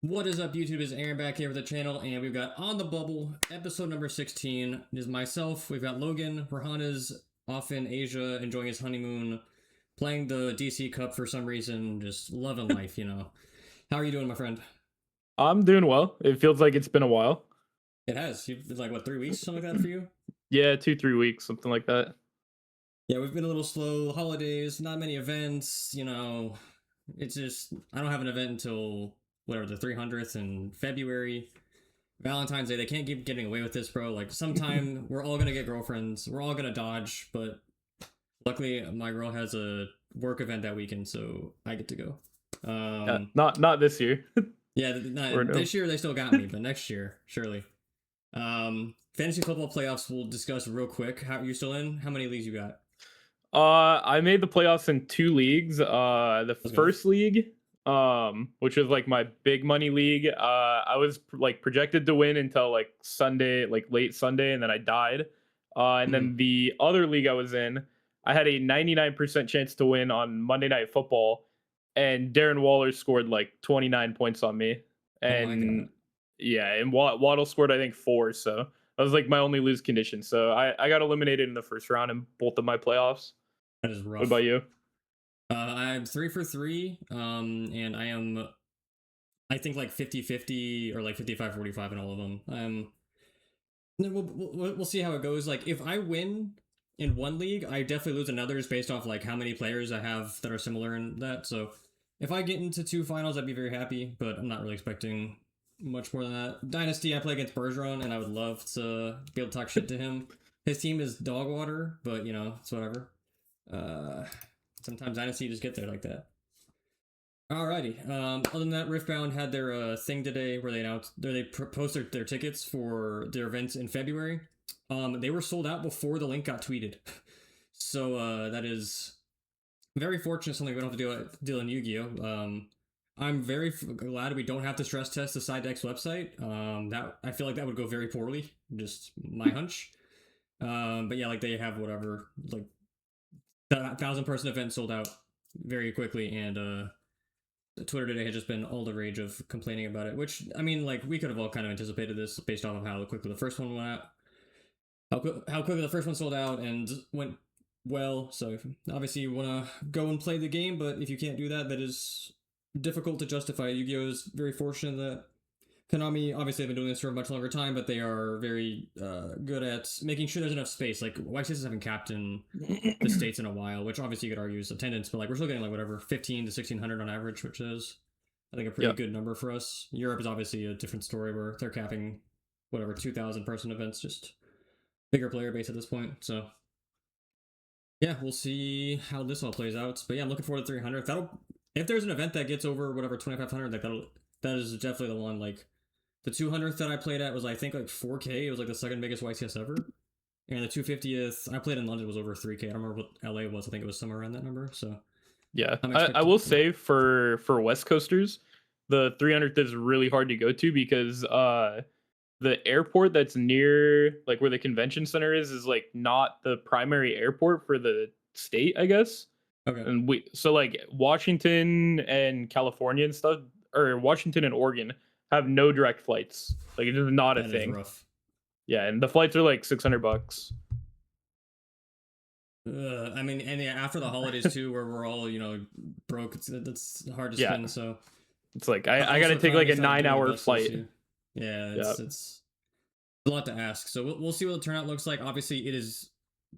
What is up, YouTube? Is Aaron back here with the channel, and we've got On the Bubble, episode number 16. It is myself. We've got Logan. Rahana's off in Asia, enjoying his honeymoon, playing the DC Cup for some reason, just loving life, you know. How are you doing, my friend? I'm doing well. It feels like it's been a while. It has. It's like, what, 3 weeks, something like that for you? Yeah, 2-3 weeks, something like that. Yeah, we've been a little slow. Holidays, not many events, you know. It's just, I don't have an event until, whatever, the 300th in February. Valentine's Day, they can't keep getting away with this, bro. Like, sometime we're all gonna get girlfriends. We're all gonna dodge, but luckily my girl has a work event that weekend, so I get to go. Not this year. Yeah, this year they still got me, but next year, surely. Fantasy football playoffs we'll discuss real quick. How are you still in? How many leagues you got? I made the playoffs in 2 leagues. The first league, which is like my big money league, I was like projected to win until like Sunday, like late Sunday, and then I died. And then the other league I was in, I had a 99% chance to win on Monday Night Football, and Darren Waller scored like 29 points on me. And yeah, and Waddle scored I think 4, so that was like my only lose condition. So I got eliminated in the first round in both of my playoffs. That is rough. What about you? I'm 3 for 3, and I am, I think, like 50-50 or like 55-45 in all of them. We'll see how it goes. Like, if I win in one league, I definitely lose in others based off like how many players I have that are similar in that. So if I get into 2 finals, I'd be very happy, but I'm not really expecting much more than that. Dynasty, I play against Bergeron, and I would love to be able to talk shit to him. His team is dog water, but you know, it's whatever. Sometimes Dynasty just get there like that. Alrighty. Other than that, Riftbound had their thing today where they posted their tickets for their events in February. They were sold out before the link got tweeted, so that is very fortunate. Something we don't have to deal in Yu-Gi-Oh. I'm very glad we don't have to stress test the side deck's website. That I feel like that would go very poorly. Just my hunch. But yeah, like they have whatever, like the 1,000-person event sold out very quickly, and Twitter today had just been all the rage of complaining about it. Which, I mean, like we could have all kind of anticipated this based off of how quickly the first one went out. How quickly the first one sold out and went well. So obviously you want to go and play the game, but if you can't do that, that is difficult to justify. Yu-Gi-Oh is very fortunate that Konami, obviously, have been doing this for a much longer time, but they are very good at making sure there's enough space. Like, YCS haven't capped in the States in a while, which obviously you could argue is attendance, but like we're still getting like whatever, 15 to 1,600 on average, which is, I think, a pretty good number for us. Europe is obviously a different story where they're capping whatever, 2,000-person events, just bigger player base at this point. So, yeah, we'll see how this all plays out. But yeah, I'm looking forward to 300. If there's an event that gets over whatever 2,500, like that is definitely the one. Like the 200th that I played at was I think like 4K. It was like the second biggest YCS ever. And the 250th I played in London was over 3K. I don't remember what LA was. I think it was somewhere around that number. So yeah, I will say for West Coasters, the 300th is really hard to go to because the airport that's near like where the convention center is like not the primary airport for the state, I guess. Okay. And so like Washington and California and stuff, or Washington and Oregon have no direct flights. Like it is not a thing. Is rough. Yeah, and the flights are like $600. I mean, and yeah, after the holidays too, where we're all broke, it's hard to spend. So it's like I got to take like a 9-hour flight. Yeah, it's a lot to ask. So we'll see what the turnout looks like. Obviously, it is.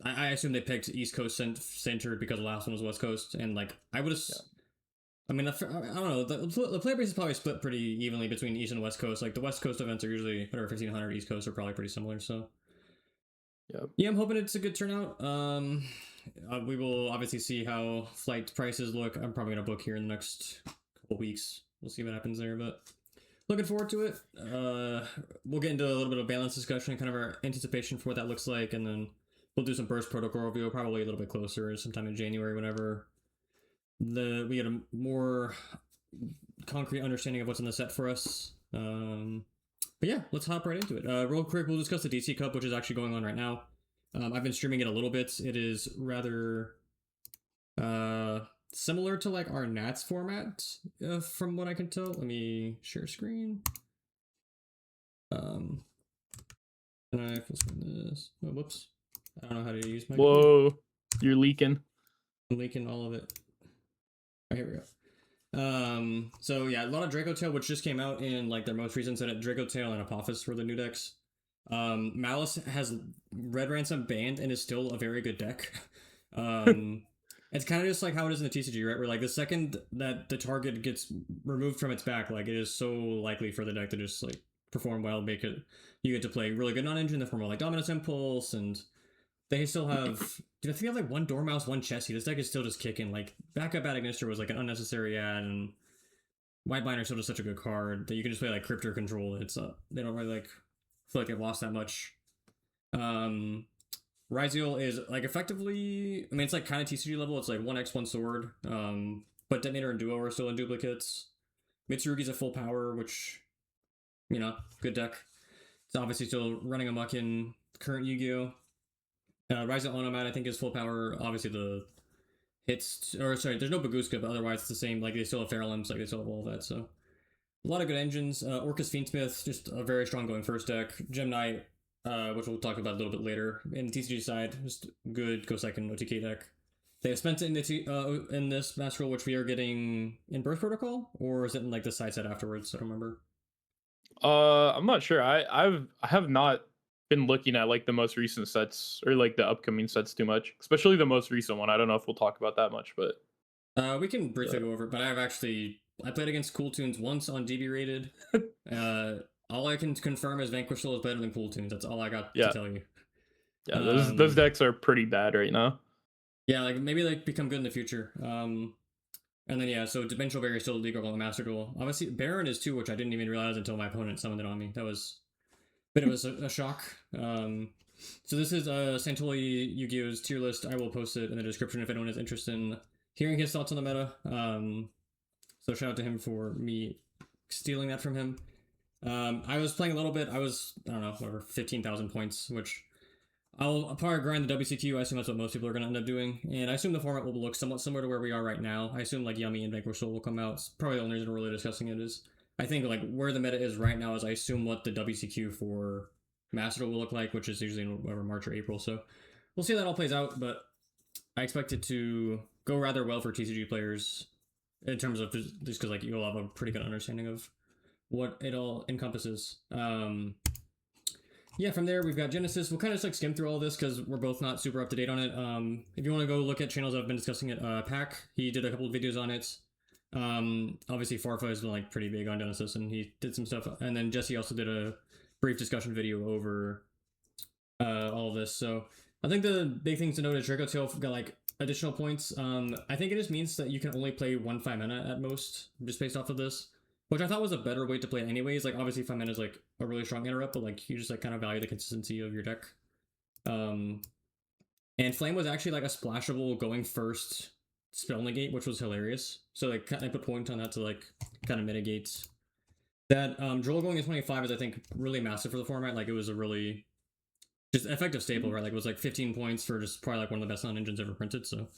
I assume they picked East Coast centered because the last one was West Coast, and like I would have. Yeah. I mean, I don't know. The player base is probably split pretty evenly between East and West Coast. Like the West Coast events are usually whatever 1,500. East Coast are probably pretty similar. So yeah, I'm hoping it's a good turnout. We will obviously see how flight prices look. I'm probably gonna book here in the next couple weeks. We'll see what happens there, but looking forward to it. We'll get into a little bit of balance discussion, kind of our anticipation for what that looks like, and then we'll do some burst protocol review, probably a little bit closer, sometime in January, whenever we get a more concrete understanding of what's in the set for us. But yeah, let's hop right into it. Real quick, we'll discuss the DC Cup, which is actually going on right now. I've been streaming it a little bit. It is rather similar to like our Nats format, from what I can tell. Let me share screen. And I full this. Oh, whoops. I don't know how to use my computer. Whoa, you're leaking. I'm leaking all of it. Oh, here we go. So yeah, a lot of Draco Tail, which just came out in like their most recent set. Draco Tail and Apophis were the new decks. Malice has Red Ransom banned and is still a very good deck. It's kind of just like how it is in the TCG, right? Where like the second that the target gets removed from its back, like it is so likely for the deck to just like perform well, make it you get to play really good non-engine, the form of like Dominus Impulse, and they still have. Dude, I think they have like one Dormouse, one Chessie. This deck is still just kicking. Like backup at Ignister was like an unnecessary ad, and White Binder still just such a good card that you can just play like Cryptor Control. It's they don't really like feel like they've lost that much. Ryziel is like effectively, I mean, it's like kind of TCG level. It's like 1x, 1 sword. But Detonator and Duo are still in duplicates. Mitsurugi's at full power, which, you know, good deck. It's obviously still running amok in current Yu-Gi-Oh! Ryziel Onomat, I think, is full power. Obviously, the hits, or sorry, there's no Baguska, but otherwise it's the same. Like, they still have Feral Imps, like, they still have all that, so. A lot of good engines. Orcus Fiendsmith, just a very strong going first deck. Gem Knight, which we'll talk about a little bit later. In the TCG side, just good go second OTK deck. They have spent it in the in this Master Roll, which we are getting in Birth Protocol, or is it in like the side set afterwards? I don't remember. I'm not sure. I have not been looking at like the most recent sets or like the upcoming sets too much, especially the most recent one. I don't know if we'll talk about that much, but we can briefly go over it, but I played against Cool Tunes once on DB rated. All I can confirm is Vanquish Soul is better than Cool Tunes. That's all I got to tell you. Yeah, those decks are pretty bad right now. Yeah, like maybe they become good in the future. And then yeah, so Dimensional Barrier is still illegal on the Master Duel. Obviously, Baron is too, which I didn't even realize until my opponent summoned it on me. That was a bit of a shock. So this is Santoli Yu-Gi-Oh's tier list. I will post it in the description if anyone is interested in hearing his thoughts on the meta. So shout out to him for me stealing that from him. I was playing a little bit. I don't know, whatever, 15,000 points, which I'll probably grind the WCQ. I assume that's what most people are going to end up doing. And I assume the format will look somewhat similar to where we are right now. I assume like Yummy and Vanquish Soul will come out. It's probably the only reason we're really discussing it is I think like where the meta is right now is I assume what the WCQ for Master Duel will look like, which is usually in whatever, March or April. So we'll see how that all plays out, but I expect it to go rather well for TCG players in terms of just because like you'll have a pretty good understanding of what it all encompasses. Yeah, from there we've got Genesys. We'll kind of just like skim through all this because we're both not super up to date on it. If you want to go look at channels that have been discussing it, Pack, he did a couple of videos on it. Obviously Farfa has been like pretty big on Genesys and he did some stuff. And then Jesse also did a brief discussion video over all of this. So I think the big things to note is Draco Tail got like additional points. I think it just means that you can only play 1 5 mana at most, just based off of this. Which I thought was a better way to play it anyways. Like, obviously, 5 mana is, like, a really strong interrupt, but, like, you just, like, kind of value the consistency of your deck. And Flame was actually, like, a splashable going first spell negate, which was hilarious. So, like, I put point on that to, like, kind of mitigate that. Droll going to 25 is, I think, really massive for the format. Like, it was a really just effective staple, right? Like, it was, like, 15 points for just probably, like, one of the best non-engines ever printed, so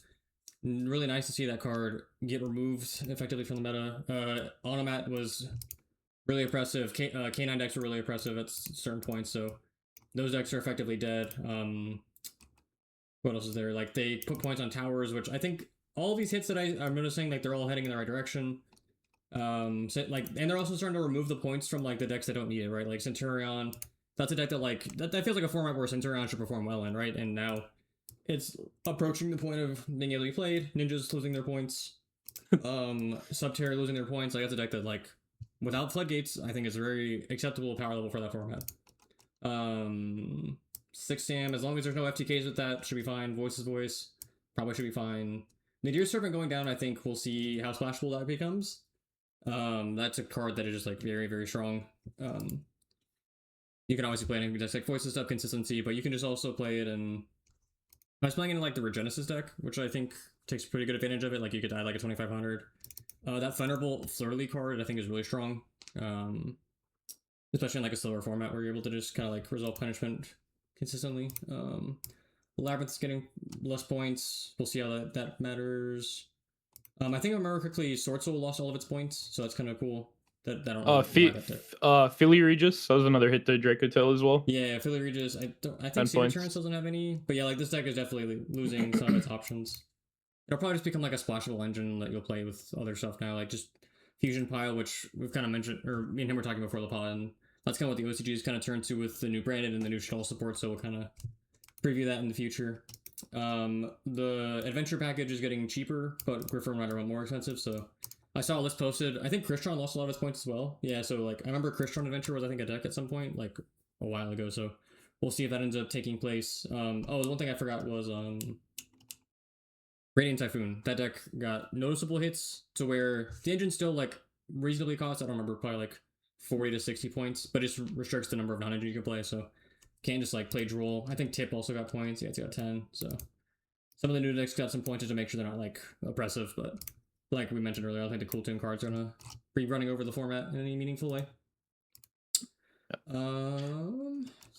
really nice to see that card get removed effectively from the meta. Onomat was really oppressive. K9 decks were really oppressive at certain points, so those decks are effectively dead. What else is there? Like, they put points on towers, which I think all these hits that I'm noticing, like, they're all heading in the right direction. So, like, and they're also starting to remove the points from, like, the decks that don't need it, right? Like, Centurion, that's a deck that, like, that feels like a format where Centurion should perform well in, right? And now it's approaching the point of being able to be played. Ninjas losing their points. Subterra losing their points. Like, that's a deck that, like, without floodgates, I think is a very acceptable power level for that format. 6 Sam, as long as there's no FTKs with that, should be fine. Voice's Voice, probably should be fine. Nadir Serpent going down, I think we'll see how splashable that becomes. That's a card that is just, like, very, very strong. You can obviously play it in decks like Voices stuff, consistency, but you can just also play it in I was playing in like the Regenesis deck, which I think takes pretty good advantage of it. Like you could die like a 2500. That Thunderbolt Flurry card I think is really strong. Especially in like a slower format where you're able to just kind of like resolve punishment consistently. Labyrinth's getting less points. We'll see how that matters. I think I remember quickly Sword Soul lost all of its points, so that's kind of cool. That I don't Uh, know why Phi- that did. Philly Regis. That was another hit to Draco Tail as well. Yeah, Philly Regis. I think 10 Cedar points. Torrance doesn't have any, but yeah, like this deck is definitely losing some of its options. It'll probably just become like a splashable engine that you'll play with other stuff now, like just Fusion Pile, which we've kind of mentioned, or me and him were talking before the pod, and that's kind of what the OCGs kind of turned to with the new Branded and the new Skull support. So we'll kind of preview that in the future. The adventure package is getting cheaper, but Griffin Rider went more expensive. So I saw a list posted. I think Crystron lost a lot of his points as well. Yeah, so like I remember Crystron Adventure was I think a deck at some point, like a while ago. So we'll see if that ends up taking place. Oh, the one thing I forgot was Radiant Typhoon. That deck got noticeable hits to where the engine still like reasonably costs. I don't remember, probably like 40 to 60 points, but it restricts the number of non-engine you can play. So can't just like play Droll. I think Tip also got points. Yeah, it's got 10. So some of the new decks got some points to make sure they're not like oppressive, but like we mentioned earlier, I think the Cool Tune cards are gonna be running over the format in any meaningful way.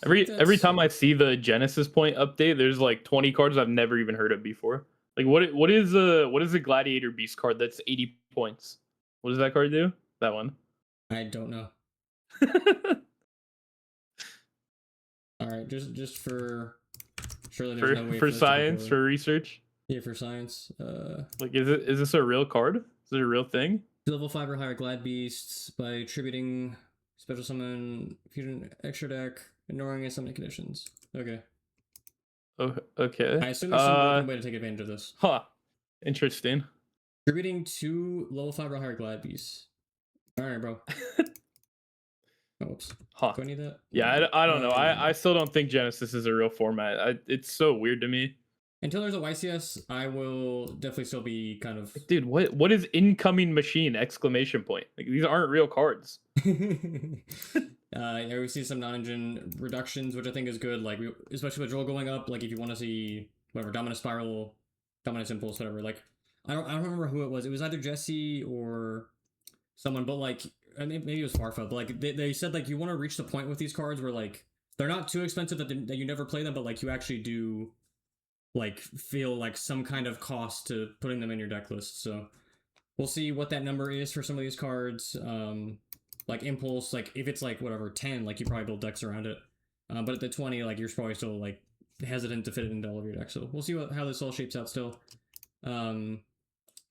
Every time I see the Genesis point update, there's like 20 cards I've never even heard of before. Like what is a Gladiator Beast card that's 80 points? What does that card do? That one. I don't know. All right, just for surely there's no way for this to go science, forward. for research. Yeah, for science. Like is this a real card? Is it a real thing? Level 5 or higher Glad Beasts by attributing special summon fusion extra deck, ignoring and summoning conditions. Okay. Oh, okay. I assume there's some broken way to take advantage of this. Huh. Interesting. Attributing 2 level 5 or higher Glad Beasts. Alright, bro. Oh, whoops. Huh. Do I need that? Yeah, I don't know. I still don't think Genesis is a real format. It's so weird to me. Until there's a YCS, I will definitely still be kind of... Dude, what is incoming machine? Exclamation point. Like, these aren't real cards. Yeah, we see some non-engine reductions, which I think is good. Like, especially with Droll going up. Like, if you want to see whatever Dominus Spiral, Dominus Impulse, whatever. Like, I don't remember who it was. It was either Jesse or someone, but like, maybe it was Farfa. But like, they said like you want to reach the point with these cards where like they're not too expensive that you never play them, but like you actually do like feel like some kind of cost to putting them in your deck list. So we'll see what that number is for some of these cards. Like Impulse, like if it's like whatever 10, like you probably build decks around it. But at the 20, like you're probably still like hesitant to fit it into all of your decks. So we'll see how this all shapes out still.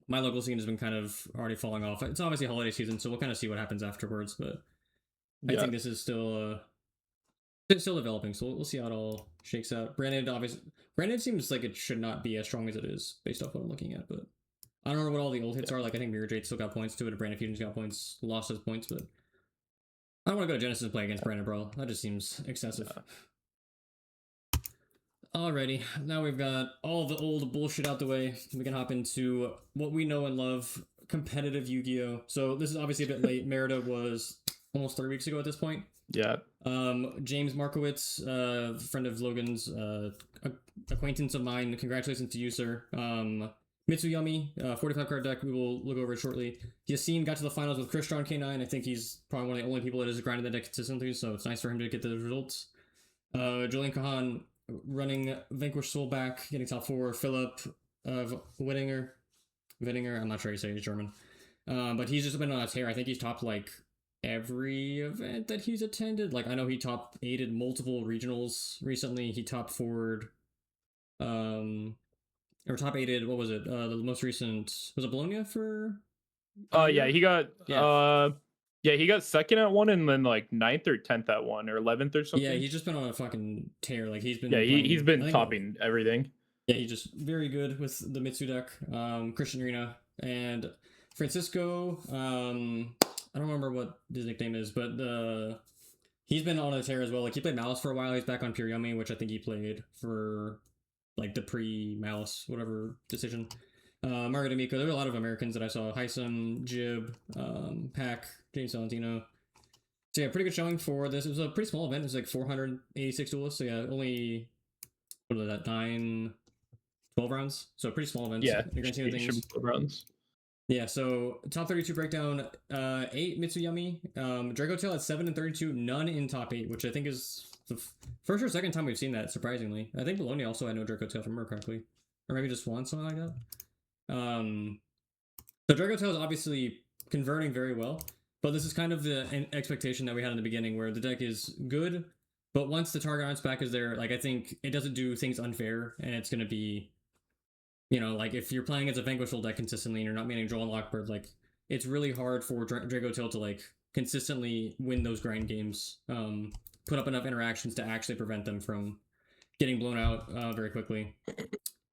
My local scene has been kind of already falling off. It's obviously holiday season, so we'll kind of see what happens afterwards. But I think this is still developing, so we'll see how it all shakes out. Branded seems like it should not be as strong as it is based off what I'm looking at, but I don't know what all the old hits are. Like I think Mirror Jade still got points to it. Branded Fusion's got points, lost his points, but I don't want to go to Genesis and play against Branded, bro. That just seems excessive. Alrighty, now we've got all the old bullshit out the way. We can hop into what we know and love, competitive Yu-Gi-Oh! So this is obviously a bit late. Merida was almost 3 weeks ago at this point. Yeah. James Markowitz, friend of Logan's, acquaintance of mine. Congratulations to you, sir. Mitsuyami, 45 card deck. We will look over it shortly. Yassine got to the finals with Crystron K9. I think he's probably one of the only people that has grinded the deck consistently, so it's nice for him to get the results. Julian Kahan running Vanquish Soul back, getting top 4. Philip Wittinger, I'm not sure how you say it, German. But he's just been on a tear. I think he's topped like every event that he's attended. Like I know he top 8'd multiple regionals recently. He top 4'd or top 8'd, what was it? The most recent was it Bologna for yeah, he got he got second at one and then like 9th or 10th at one or 11th or something. Yeah, he's just been on a fucking tear. Like he's been he's been topping everything. Yeah, he's just very good with the Mitsu deck. Christian Arena and Francisco, I don't remember what his nickname is, but he's been on a tear as well. Like he played Malice for a while. He's back on Pure Yummy, which I think he played for like the pre-Malice whatever decision. Mario D'Amico. There were a lot of Americans that I saw. Heisem, Jib, Pack, James Valentino. So yeah, pretty good showing for this. It was a pretty small event. It was like 486 duelists. So yeah, only what was that? 12 rounds. So pretty small events. Yeah, you're gonna see things. 12 rounds. Yeah, so top 32 breakdown, 8 Mitsuyami, Draco Tail at 7 and 32, none in top 8, which I think is the first or second time we've seen that, surprisingly. I think Bologna also had no Draco Tail, if I remember correctly. Or maybe just one, something like that. The Draco Tail is obviously converting very well, but this is kind of the expectation that we had in the beginning, where the deck is good, but once the target on back is there, like I think it doesn't do things unfair, and it's gonna be, like if you're playing as a Vanquishal deck consistently and you're not manning Droll and Lockbird, like it's really hard for Draco Tail to like consistently win those grind games, put up enough interactions to actually prevent them from getting blown out very quickly.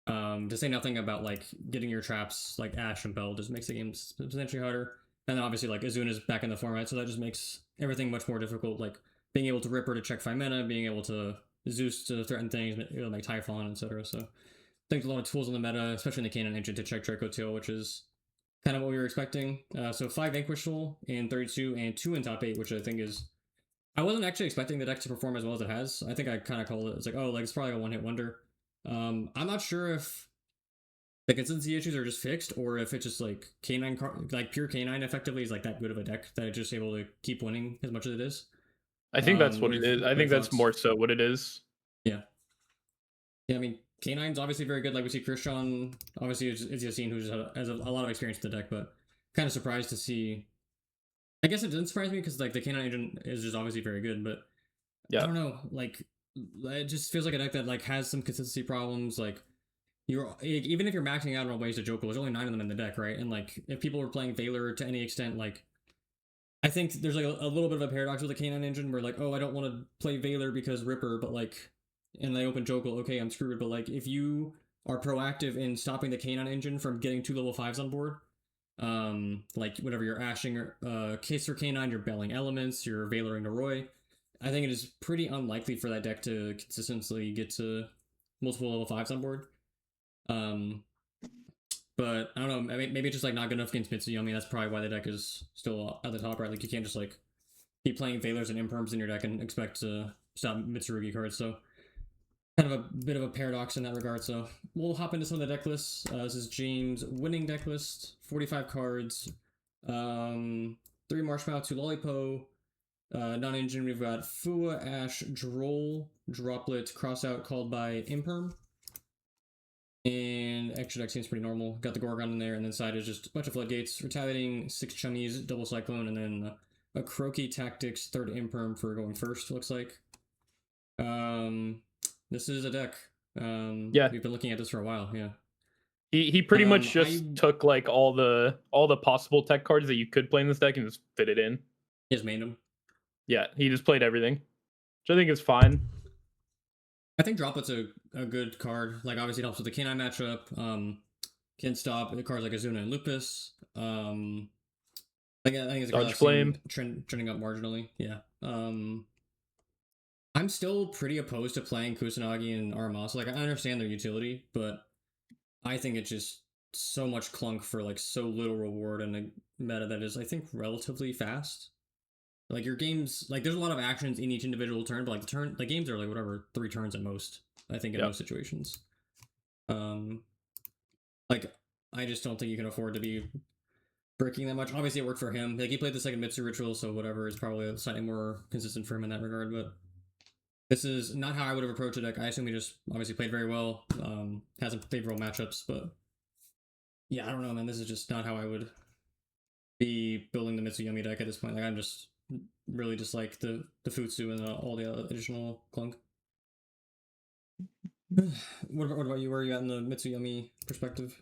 To say nothing about like getting your traps like Ash and Bell just makes the game potentially harder. And then obviously like Azuna's back in the format, so that just makes everything much more difficult. Like being able to Ripper to check 5 mana, being able to Zeus to threaten things, like Typhon, etc. So I think a lot of tools in the meta, especially in the Cannon engine, to check Draco Tail, which is kind of what we were expecting. So 5 Vanquishal in 32 and 2 in top 8, which I think is. I wasn't actually expecting the deck to perform as well as it has. I think I kind of called it. It's like, oh, like it's probably a one-hit wonder. I'm not sure if the consistency issues are just fixed, or if it's just like K9 like pure K9 effectively is like that good of a deck that it's just able to keep winning as much as it is. I think that's what it is. I think that's more so what it is. Yeah. Yeah, I mean, K9's obviously very good. Like we see Christian, obviously is Yassine, who has a lot of experience with the deck, but kind of surprised to see. I guess it didn't surprise me because like the K9 engine is just obviously very good, but yeah, I don't know. Like it just feels like a deck that like has some consistency problems. Like even if you're maxing out on ways to Jokel, there's only 9 of them in the deck, right? And like if people were playing Valor to any extent, like I think there's like a little bit of a paradox with the K9 engine where like, oh, I don't want to play Valor because Ripper, but like, and they open Jokel, okay, I'm screwed. But like if you are proactive in stopping the K9 engine from getting 2 level 5s on board, like whatever you're ashing or case for K9, you're belling elements, you're Valoring to Roy. I think it is pretty unlikely for that deck to consistently get to multiple level 5s on board. But I don't know, maybe it's just like not good enough against Mitsuyami. That's probably why the deck is still at the top, right? Like you can't just like keep playing Valors and Imperms in your deck and expect to stop Mitsurugi cards. So kind of a bit of a paradox in that regard. So we'll hop into some of the deck lists. This is James' winning deck list, 45 cards, 3 Marshmallow, 2 Lollipo. Non-engine, we've got Fua, Ash, Droll, Droplet, Crossout called by Imperm. And extra deck seems pretty normal. Got the Gorgon in there, and then side is just a bunch of Floodgates, Retaliating, 6 Chummies, Double Cyclone, and then a Croaky Tactics, 3rd Imperm for going first, looks like. This is a deck. Yeah, we've been looking at this for a while. Yeah, he pretty much just took like all the possible tech cards that you could play in this deck and just fit it in. He just made them. Yeah, he just played everything, which I think is fine. I think Droplet's a good card. Like obviously it helps with the K9 matchup. Can stop cards like Azuna and Lupus. I think it's a card that's trending up marginally. Yeah. I'm still pretty opposed to playing Kusanagi and Aramasa. Like I understand their utility, but I think it's just so much clunk for like so little reward and a meta that is I think relatively fast. Like your games, like there's a lot of actions in each individual turn, but like the games are like whatever 3 turns at most. I think in most situations. Like I just don't think you can afford to be breaking that much. Obviously, it worked for him. Like he played the second Mitsu ritual, so whatever is probably slightly more consistent for him in that regard. But this is not how I would have approached the deck. I assume he just obviously played very well. Has some favorable matchups, but yeah, I don't know, man. This is just not how I would be building the Mitsuyami deck at this point. Like I'm just really just like the Futsu and all the additional clunk. What about you? Where are you at in the Mitsuyami perspective?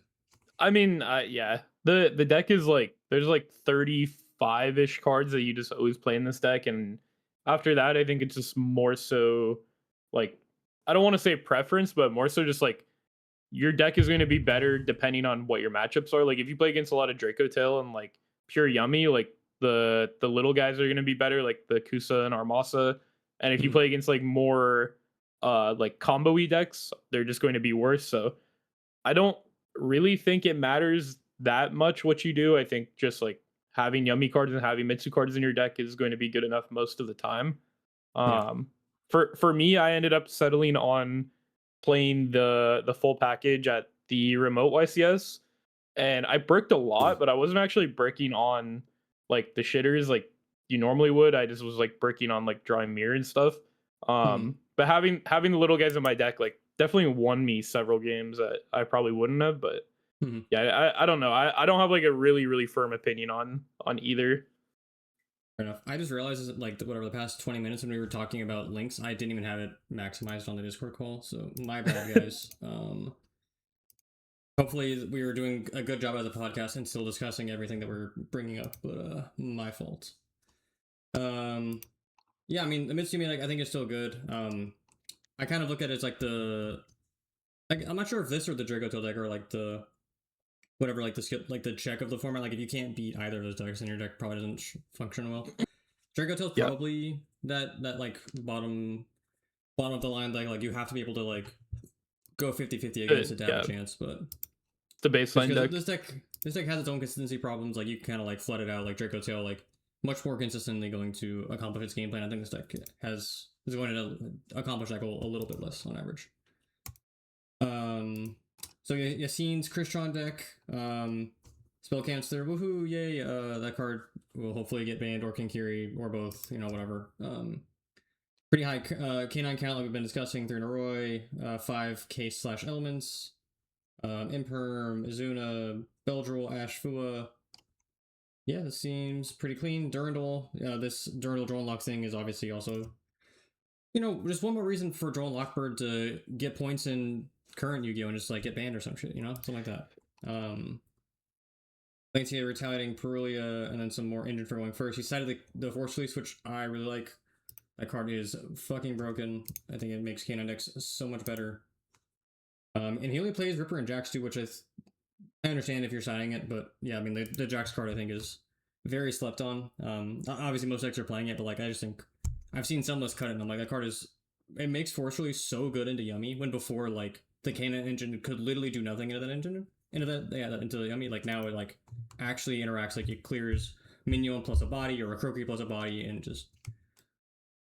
I mean, yeah, the deck is like there's like 35-ish cards that you just always play in this deck, and after that, I think it's just more so like I don't want to say preference, but more so just like your deck is going to be better depending on what your matchups are. Like if you play against a lot of Draco Tail and like pure Yummy, like the little guys are going to be better, like the Kusa and Armasa. And if you play against like more like combo-y decks, they're just going to be worse. So I don't really think it matters that much what you do. I think just like having Yummy cards and having Mitsu cards in your deck is going to be good enough most of the time. For me, I ended up settling on playing the full package at the remote YCS, and I bricked a lot, but I wasn't actually bricking on like the shitters like you normally would. I just was like bricking on like drawing mirror and stuff. But having the little guys in my deck like definitely won me several games that I probably wouldn't have. But Mhm. Yeah, I don't know. I don't have like a really firm opinion on either. Fair enough. I just realized that, like, whatever, the past 20 minutes when we were talking about links, I didn't even have it maximized on the Discord call, so my bad, guys. Hopefully we were doing a good job of the podcast and still discussing everything that we're bringing up, but my fault. Yeah, I mean, the Mitsumi, like, I think it's still good. I kind of look at it as like I'm not sure if this or the Draco Tail deck are like the whatever, like the skill, like the check of the format. Like if you can't beat either of those decks, then your deck probably doesn't function well. Draco Tail's Yeah. probably that like bottom of the line, like you have to be able to like go 50-50 against it to have a chance. But the baseline deck. This deck has its own consistency problems. Like you can kind of like flood it out. Like Draco Tail, like much more consistently going to accomplish its game plan. I think this deck is going to accomplish that goal a little bit less on average. So Yassine's Crystron deck, spell cancer, woohoo, yay! That card will hopefully get banned or Kinkiri or both, you know, whatever. Pretty high canine count like we've been discussing. 3 Naroi, 5 case/elements, Imperm, Izuna, Beldril, Ash, Fua. Yeah, this seems pretty clean. Durandal, this Durandal Drone Lock thing is obviously also, you know, just one more reason for Drone Lockbird to get points in current Yu-Gi-Oh! And just like get banned or some shit, you know, something like that. Lancia retaliating Perulia, and then some more engine for going first. He cited the Force Release, which I really like. That card is fucking broken. I think it makes Canine decks so much better. And he only plays Ripper and Jax too, which I understand if you're signing it, but yeah, I mean the Jax card I think is very slept on. Obviously most decks are playing it, but like I just think I've seen some lists cut it, and I'm like, that card it makes Force Release so good into Yummy when before like the Canine engine could literally do nothing into that engine. Into the Yummy. Like now it like actually interacts, like it clears Minion plus a body or a Croaky plus a body, and just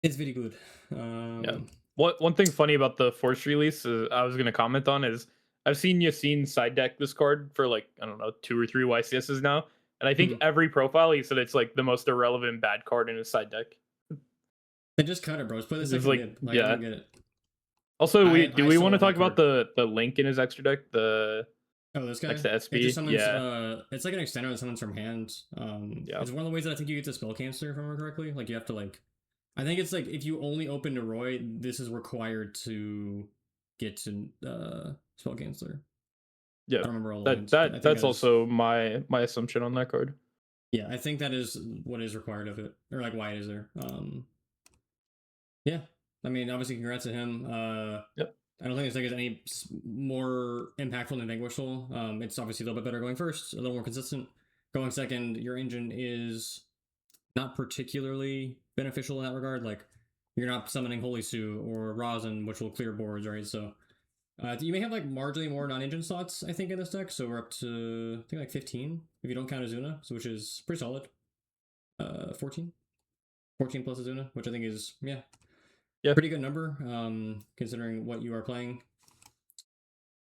it's very good. Yeah. One thing funny about the Force Release I was gonna comment on is I've seen Yassine side deck this card for like, I don't know, 2 or 3 YCSs now. And I think every profile he said it's like the most irrelevant bad card in his side deck. Then just cut it, bros. Play this Like, like yeah. I don't get it. Also, we want to talk about the link in his extra deck, this guy next to SP. It just summons, it's like an extender that summons from hand. It's one of the ways that I think you get to spell cancer, if I remember correctly. Like you have to like, I think it's like if you only open Naroi, this is required to get to spell cancer. Yeah, I don't remember all the lines, that's also my assumption on that card. Yeah, I think that is what is required of it, or like why it is there. Yeah, I mean, obviously, congrats to him. Yep. I don't think this thing is any more impactful than Vanquishful. It's obviously a little bit better going first, a little more consistent. Going second, your engine is not particularly beneficial in that regard. Like, you're not summoning Holy Sue or Rosin, which will clear boards, right? So, you may have like marginally more non-engine slots, I think, in this deck. So we're up to, I think, like 15 if you don't count Azuna, so which is pretty solid. 14 plus Azuna, which I think is pretty good number, considering what you are playing.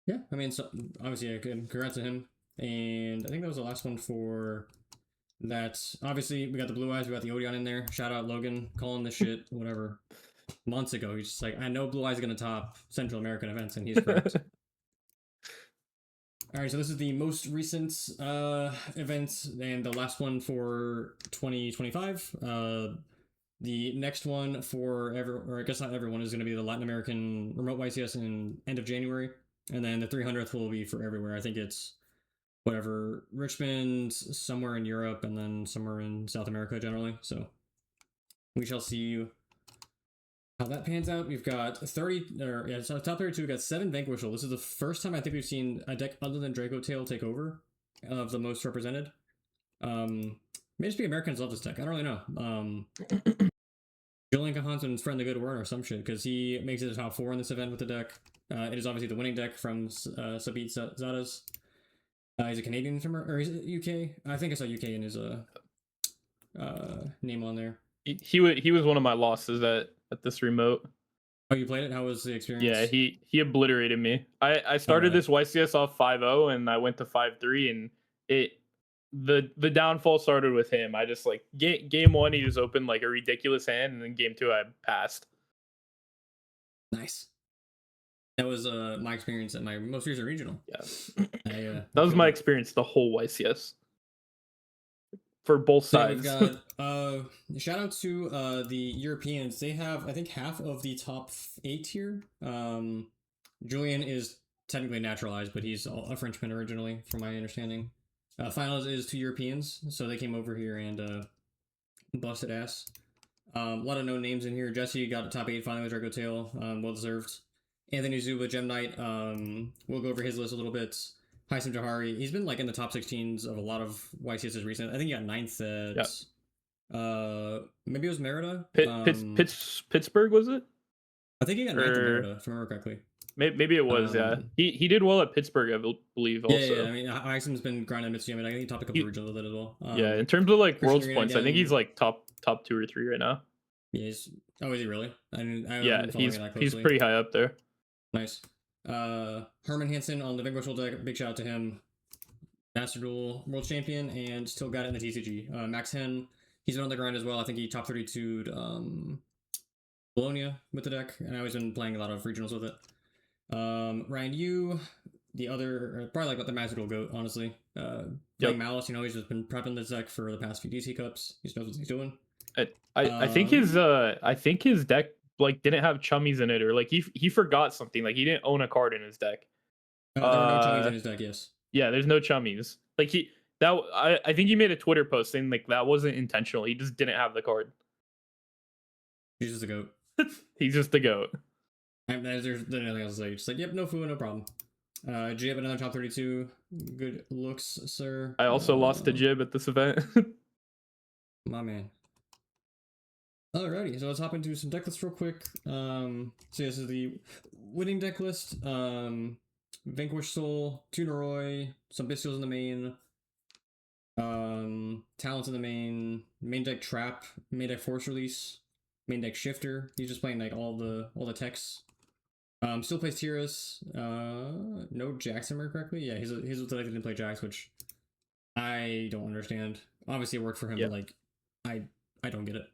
Yeah, I mean, so obviously, congrats to him. And I think that was the last one for that. Obviously, we got the Blue Eyes, we got the Odeon in there. Shout out Logan, calling this shit, whatever. Months ago, he's just like, I know Blue Eyes is going to top Central American events, and he's correct. All right, so this is the most recent event and the last one for 2025. The next one for I guess not everyone, is going to be the Latin American Remote YCS in end of January, and then the 300th will be for everywhere. I think it's whatever, Richmond, somewhere in Europe, and then somewhere in South America generally. So we shall see how that pans out. We've got 30, so top 32. We've got 7 Vanquishal. This is the first time I think we've seen a deck other than Draco Tail take over of the most represented. May just be Americans love this deck. I don't really know. Julian Johansson's friendly good word or some shit, because he makes it a top 4 in this event with the deck. It is obviously the winning deck from Sabit Zadas. He's a Canadian from, or is it UK? I think I saw UK in his name on there. He was one of my losses at this remote. Oh, you played it? How was the experience? Yeah, he obliterated me. I started this YCS off 5-0 and I went to 5-3, and the downfall started with him. I just like game 1 he just opened like a ridiculous hand, and then game 2 I passed. Nice. That was my experience at my most recent regional. Yeah. That was my experience the whole YCS. For both sides. So we've got shout out to the Europeans. They have, I think, half of the top 8 here. Julian is technically naturalized, but he's a Frenchman originally, from my understanding. Finals is 2 Europeans, so they came over here and busted ass. A lot of known names in here. Jesse got a top 8 finally with Draco Tail, well deserved. Anthony Zuba, Gem Knight. We'll go over his list a little bit. Haisam Jahari, he's been like in the top 16s of a lot of YCS's recent. I think he got 9th at maybe it was Merida. Pittsburgh, was it? I think he got 9th at Merida, if I remember correctly. Maybe it was, yeah. He did well at Pittsburgh, I believe. Also, yeah. I mean, Haisam's been grinding Mitsuya. I mean, I think he topped a couple regionals with it as well. Yeah, in terms of like world's points, I think he's like top 2 or 3 right now. Yeah, is he really? Yeah, he's pretty high up there. Nice. Herman Hansen on the Vanquish deck, big shout out to him. Master Duel World Champion and still got it in the TCG. Max Hen, he's been on the grind as well. I think he top 32'd Bologna with the deck, and I've always been playing a lot of regionals with it. Ryan Yu, the other, probably like the Master Duel GOAT, honestly. Playing Malice, he's just been prepping this deck for the past few DC Cups. He knows what he's doing. I think his deck like didn't have chummies in it, or like he forgot something, like he didn't own a card in his deck. There were no chummies in his deck, yes. Yeah, there's no chummies. Like I think he made a Twitter post saying like that wasn't intentional. He just didn't have the card. He's just a GOAT. He's just the GOAT. There's nothing else to say. Just like, yep, no foo, no problem. Jib, another top 32. Good looks, sir. I also lost to Jib at this event. My man. Alrighty, so let's hop into some deck lists real quick. So this is the winning deck list. Vanquish Soul, Tuneroi, some Bestials in the main, Talents in the main deck Trap, main deck Force Release, main deck Shifter. He's just playing like all the techs. Still plays Tyrus. No Jax, if I remember correctly. Yeah, his was the deck that didn't play Jax, which I don't understand. Obviously it worked for him, but like I don't get it.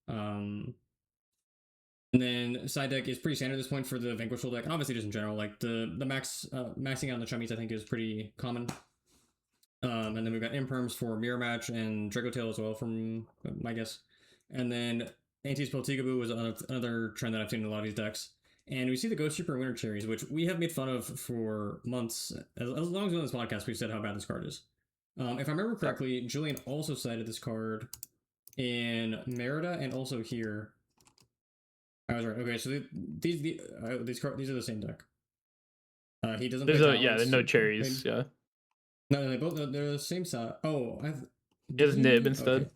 And then side deck is pretty standard at this point for the Vanquish deck. Obviously, just in general, like the maxing on the chummies I think is pretty common. And then we've got imperms for Mirror Match and Draco Tail as well, from my guess. And then Anti-Spell Tigaboo was another trend that I've seen in a lot of these decks. And we see the Ghost Reaper and Winter Cherries, which we have made fun of for months. As long as we're on this podcast, we've said how bad this card is. If I remember correctly, Julian also cited this card in Merida and also here. I was right. Okay, so these are the same deck. He doesn't. There's no cherries. Yeah. No, they're the same side. Oh, There's Nib instead.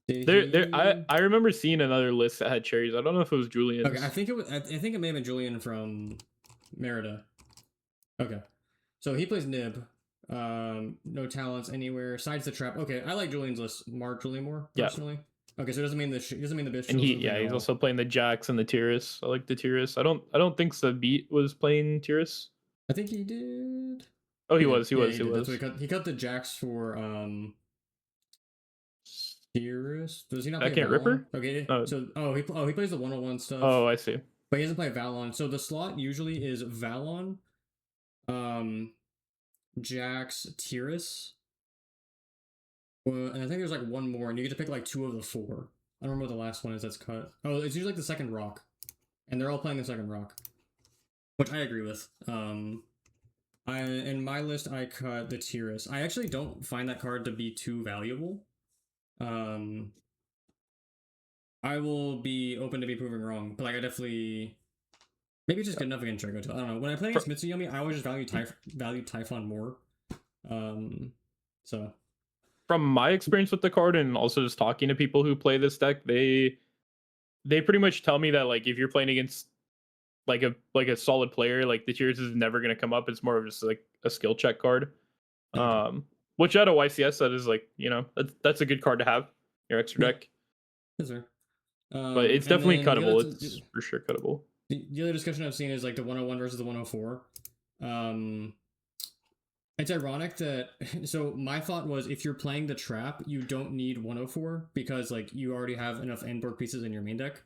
Okay. I remember seeing another list that had cherries. I don't know if it was Julian's. Okay, I think it may have been Julian from Merida. Okay, so he plays Nib. No talents anywhere. Sides the trap. Okay, I like Julian's list marginally more personally. Yeah. Okay, so it doesn't mean the bitch. And he's also playing the Jax and the Tyrus. I like the Tyrus. I don't think the Beat was playing Tyrus. I think he did. Oh, he was. He was. He cut the Jax for Tyrus. Does he not play Second Ripper? Okay. He plays the 101 stuff. Oh, I see. But he doesn't play Valon. So the slot usually is Valon, Jax, Tyrus. And I think there's like one more, and you get to pick like 2 of the 4. I don't remember what the last one is that's cut. Oh, it's usually like the second rock, and they're all playing the second rock, which I agree with. In my list I cut the Tyrus. I actually don't find that card to be too valuable. I will be open to be proven wrong, but like I definitely maybe it's just good enough against Draco Tail. I don't know. When I play against Mitsuyami, I always just value Typhon more. So from my experience with the card and also just talking to people who play this deck, they pretty much tell me that like if you're playing against like a solid player, like the Tears is never going to come up. It's more of just like a skill check card. Which out of YCS, that is like, that's a good card to have your extra deck. Yes, sir. But it's definitely cuttable. It's for sure cuttable. The other discussion I've seen is like the 101 versus the 104. It's ironic that, so my thought was if you're playing the trap, you don't need 104 because like you already have enough end board pieces in your main deck.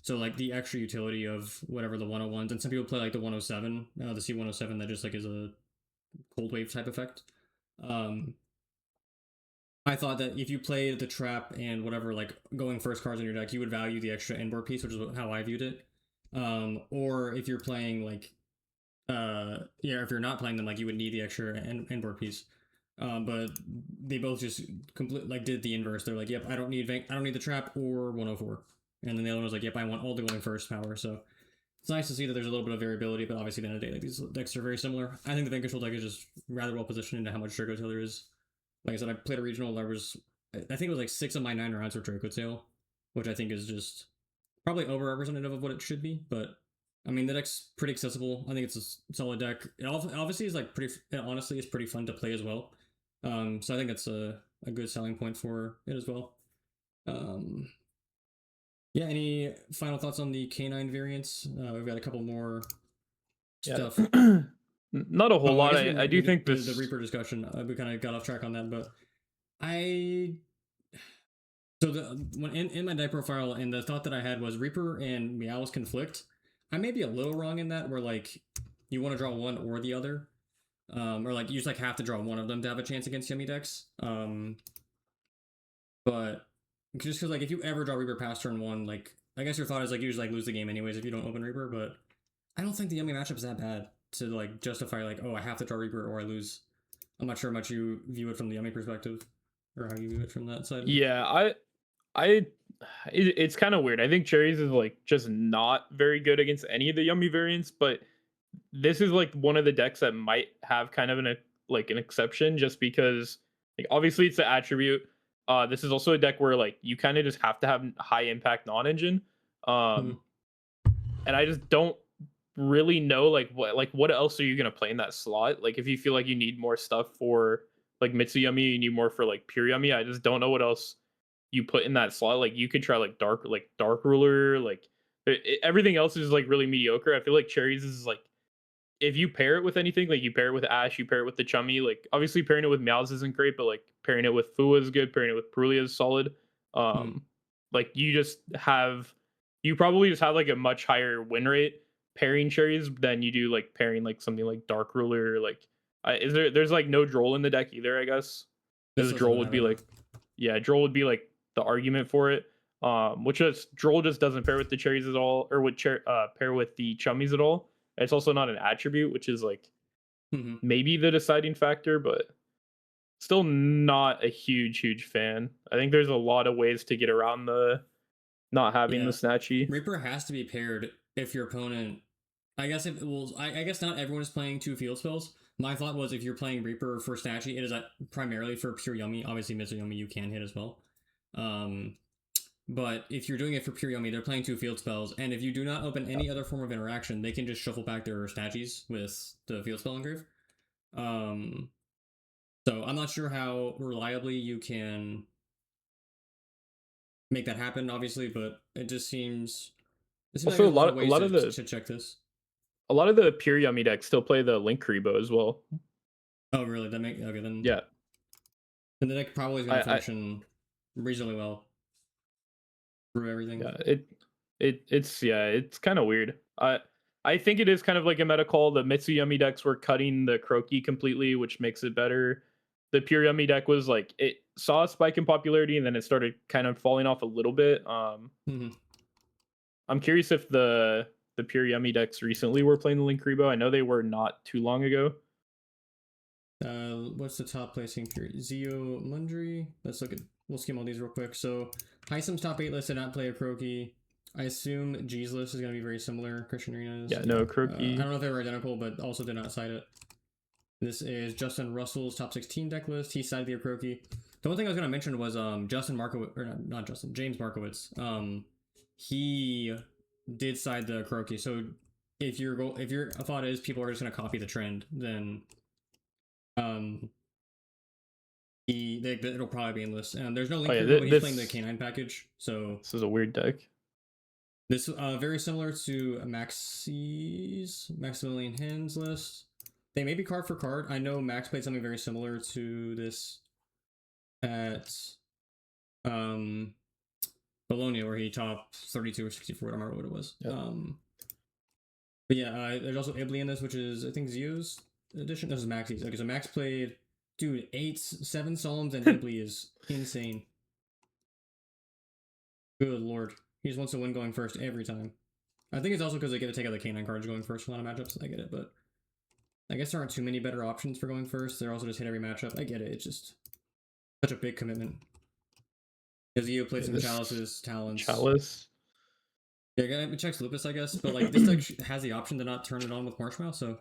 So like the extra utility of whatever the 101s, and some people play like the 107, the C107 that just like is a cold wave type effect. I thought that if you played the trap and whatever like going first cards in your deck, you would value the extra inboard piece, which is how I viewed it. Or if you're playing like if you're not playing them, like you would need the extra inboard piece. But they both just complete like did the inverse. They're like, yep, I don't need the trap or 104. And then the other one was like, yep, I want all the going first power. So it's nice to see that there's a little bit of variability, but obviously at the end of the day, like these decks are very similar. I think the Vanquish deck is just rather well positioned into how much Draco Tail there is. Like I said, I played a regional. I think it was like 6 of my 9 rounds were Draco Tail, which I think is just probably over representative of what it should be. But I mean, the deck's pretty accessible. I think it's a solid deck. It obviously is like pretty. It honestly is pretty fun to play as well. So I think that's a good selling point for it as well. Yeah. Any final thoughts on the K9 variants? We've got a couple more stuff. Not a whole lot. I do think the Reaper discussion. We kind of got off track on that, but when in my deck profile, and the thought that I had was Reaper and Meows conflict. I may be a little wrong in that, where like you want to draw one or the other, or like you just like have to draw one of them to have a chance against Yummy decks. But just because like if you ever draw Reaper past turn 1, like I guess your thought is like you just like lose the game anyways if you don't open Reaper. But I don't think the Yummy matchup is that bad to like justify like, oh, I have to draw Reaper or I lose. I'm not sure how much you view it from the Yummy perspective, or how you view it from that side. Yeah, it's kind of weird. I think Cherries is like just not very good against any of the Yummy variants, but this is like one of the decks that might have kind of an exception, just because like obviously it's the attribute. This is also a deck where like you kind of just have to have high impact non-engine. And I just don't really know what else are you gonna play in that slot? Like if you feel like you need more stuff for like Mitsuyami, you need more for like Pure Yummy. I just don't know what else you put in that slot. Like you could try like Dark Ruler, like everything else is like really mediocre. I feel like Cherries is like if you pair it with anything, like you pair it with Ash, you pair it with the Chummy, like obviously pairing it with Meows isn't great, but like pairing it with Fua is good, pairing it with Perulia is solid. Like you probably just have like a much higher win rate pairing Cherries than you do like pairing like something like Dark Ruler. Like there's like no Droll in the deck either, I guess. Because Droll would be like Droll would be like the argument for it. Which is Droll just doesn't pair with the Cherries at all, or would pair with the Chummies at all. It's also not an attribute, which is like maybe the deciding factor, but still not a huge fan. I think there's a lot of ways to get around the not having the Snatchy. Reaper has to be paired if your opponent. I guess I guess not everyone is playing 2 field spells. My thought was if you're playing Reaper for Snatchy, it is primarily for Pure Yummy. Obviously, Mr. Yummy you can hit as well. But if you're doing it for Pure Yummy, they're playing 2 field spells, and if you do not open any other form of interaction, they can just shuffle back their Snatchies with the field spell engrave. So I'm not sure how reliably you can make that happen, obviously, but it just seems. Also, like a lot of the to check this. A lot of the Pure Yummy decks still play the Link Karibo as well. Oh, really? Okay then. Yeah. Then the deck probably is going to function reasonably well through everything. Yeah, it's kind of weird. I think it is kind of like a meta call. The Mitsuyami decks were cutting the Croaky completely, which makes it better. The Pure Yummy deck was like it saw a spike in popularity and then it started kind of falling off a little bit. I'm curious if the Pure Yummy decks recently were playing the Link Karibo. I know they were not too long ago. What's the top placing Pure Zeo Mundry? We'll skim all these real quick. So Heisem's top 8 list did not play a Croaky. I assume G's list is going to be very similar. Christian Arenas. Yeah, no Croaky. I don't know if they were identical, but also did not cite it. This is Justin Russell's top 16 deck list. He cited the Croaky. The one thing I was going to mention was Justin Markowitz, or not Justin, James Markowitz. He did side the Croaky. So if your thought is people are just going to copy the trend, then it'll probably be in this. And there's no link here, but he's playing the K9 package. So this is a weird deck. This very similar to Maximilian Hen's list. They may be card for card. I know Max played something very similar to this at Bologna, where he topped 32 or 64. I don't remember what it was. Yep. But yeah, there's also Ibli in this, which is I think Zio's edition. This is Max's. Okay, so Max played, dude, 7 Psalms, and Ibli is insane. Good lord, he just wants to win going first every time. I think it's also because they get to take out the Canine cards going first for a lot of matchups. I get it, but I guess there aren't too many better options for going first. They're also just hit every matchup. I get it. It's just such a big commitment. Because Zio played some Chalices, Talents. Chalice. Yeah, it checks Lupus, I guess, but like this deck has the option to not turn it on with Marshmallow, so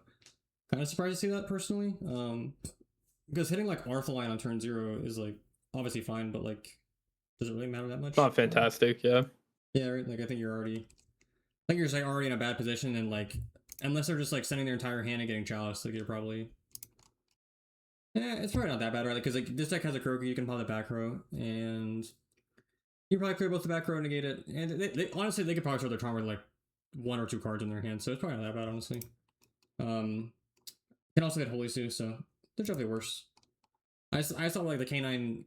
kind of surprised to see that personally. Because hitting like Arthaline on turn 0 is like obviously fine, but like, does it really matter that much? Not fantastic, yeah. Yeah, right. Like I think you're just like already in a bad position, and like unless they're just like sending their entire hand and getting Chalice, like you're probably. Yeah, it's probably not that bad, right? Because like this deck has a Kroki, you can pop the back row, and you probably clear both the back row and negate it. And they honestly they could probably throw their Charm with like 1 or 2 cards in their hand, so it's probably not that bad, honestly. Can also get Holy Sue, so there's definitely worse. I thought like the Canine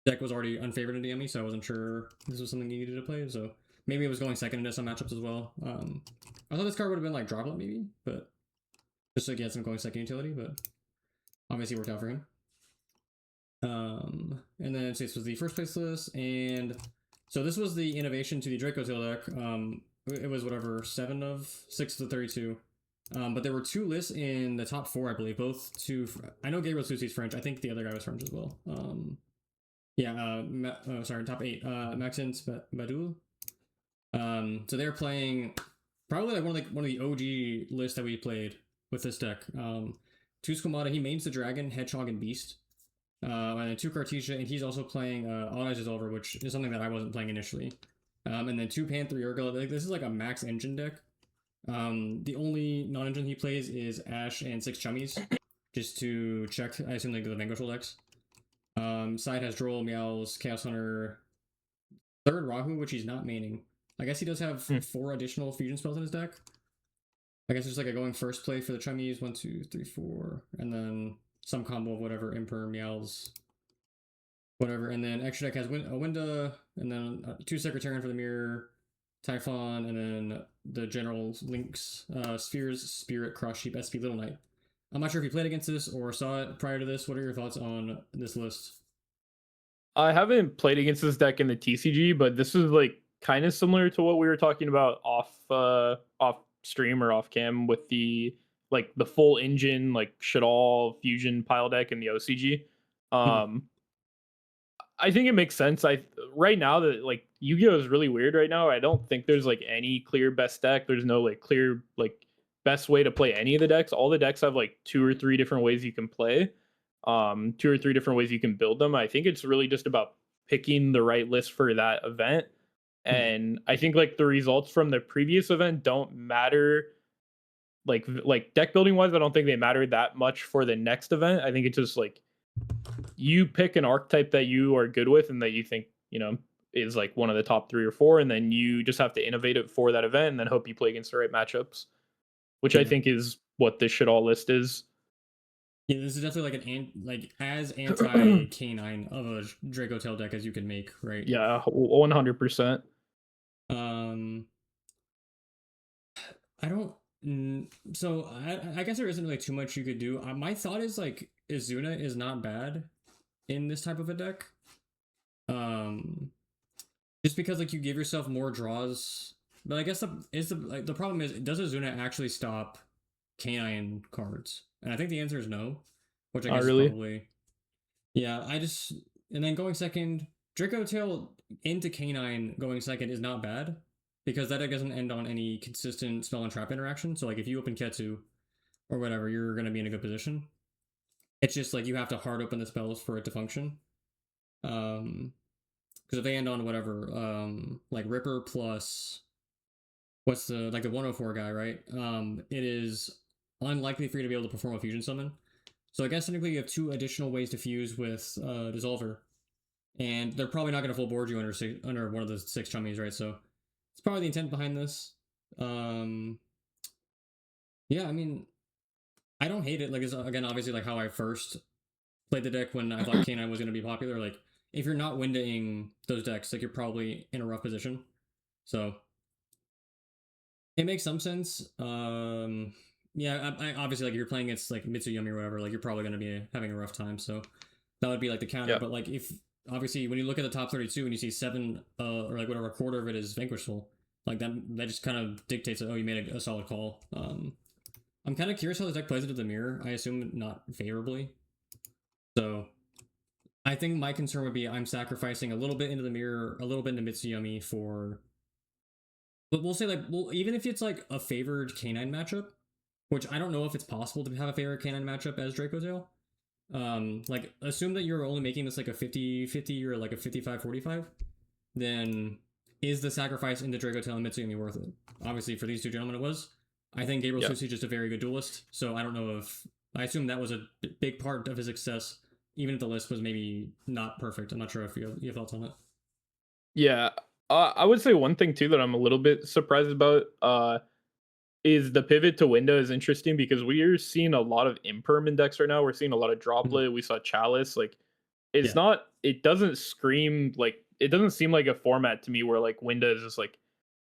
deck was already unfavored in DME, so I wasn't sure this was something you needed to play. So maybe it was going second into some matchups as well. I thought this card would have been like Droplet maybe, but just to get some going second utility, but obviously worked out for him. And then this was the first place list, and so this was the innovation to the Draco Tail deck. It was whatever 7 of 6 to 32. But there were 2 lists in the top 4, I believe. Both 2. I know Gabriel Soucy's French. I think the other guy was French as well. Sorry, top 8. Maxence Badul. So they're playing probably like one of the OG lists that we played with this deck. 2 Squamata. He mains the Dragon, Hedgehog, and Beast. And then 2 Cartesia, and he's also playing Odd-Eyes Dissolver, which is something that I wasn't playing initially. And then 2 Pan, 3 Urgla. Like, this is like a max engine deck. The only non-engine he plays is Ash and 6 Chummies, just to check, I assume, like the Vanquish decks. Side has Droll, Meows, Chaos Hunter, 3rd Rahu, which he's not maining. I guess he does have 4 additional fusion spells in his deck. I guess there's like a going first play for the Chummies, 1, 2, 3, 4, and then some combo of whatever, Imper, Meows, whatever. And then extra deck has Winda, and then 2 Secretarian for the Mirror, Typhon, and then the general links, Spheres, Spirit, Cross Sheep, SP, Little Knight. I'm not sure if you played against this or saw it prior to this. What are your thoughts on this list? I haven't played against this deck in the TCG, but this is like kind of similar to what we were talking about off stream or off cam with the like the full engine like Shadal fusion pile deck in the OCG. I think it makes sense. Right now that like Yu-Gi-Oh is really weird right now. I don't think there's like any clear best deck. There's no like clear like best way to play any of the decks. All the decks have like 2 or 3 different ways you can play. 2 or 3 different ways you can build them. I think it's really just about picking the right list for that event. And I think like the results from the previous event don't matter like deck building wise. I don't think they matter that much for the next event. I think it's just like you pick an archetype that you are good with and that you think, you know, is like one of the top 3 or 4, and then you just have to innovate it for that event and then hope you play against the right matchups, which I think is what this shit all list is. Yeah, this is definitely like as anti Canine of a Draco Tail deck as you can make, right? Yeah, 100%. I don't. So I guess there isn't really too much you could do. My thought is like Izuna is not bad in this type of a deck. Just because like you give yourself more draws, but I guess the problem is, does Izuna actually stop Canine cards? And I think the answer is no, which I guess really. is probably. Yeah, and then going second, Draco Tail into Canine going second is not bad, because that deck doesn't end on any consistent spell and trap interaction. So like if you open Ketsu or whatever, you're gonna be in a good position. It's just like you have to hard open the spells for it to function. Because if they end on whatever, like Ripper plus what's the 104 guy, right? It is unlikely for you to be able to perform a fusion summon. So I guess technically you have 2 additional ways to fuse with Dissolver, and they're probably not going to full board you under one of the 6 Chummies, right? So it's probably the intent behind this. Yeah, I mean, I don't hate it. Like, it's, again, obviously, like how I first played the deck when I thought Canine was going to be popular. Like, if you're not windowing those decks, like you're probably in a rough position. So it makes some sense. Yeah, I obviously like if you're playing against like Mitsuyumi or whatever, like you're probably gonna be having a rough time. So that would be like the counter. Yeah. But like if obviously when you look at the top 32 and you see seven or like whatever a quarter of it is vanquishable, like that just kind of dictates that, oh, you made a solid call. I'm kind of curious how the deck plays into the mirror. I assume not favorably. So I think my concern would be I'm sacrificing a little bit into the mirror, a little bit into Mitsuyumi for. But we'll say like, well, even if it's like a favored canine matchup, which I don't know if it's possible to have a favorite canine matchup as Draco Tail. Like assume that you're only making this like a 50-50 or like a 55-45, then is the sacrifice into Draco Tail and Mitsuyumi worth it? Obviously, for these two gentlemen, it was. I think Gabriel Susi is just a very good duelist, so I don't know if I assume that was a big part of his success, even if the list was maybe not perfect. I'm not sure if you have thoughts on it. Yeah. I would say one thing too that I'm a little bit surprised about is the pivot to window is interesting because we're seeing a lot of imperm index right now. We're seeing a lot of droplet. We saw Chalice. Like it's Yeah. not. It doesn't scream like it doesn't seem like a format to me where like window is just like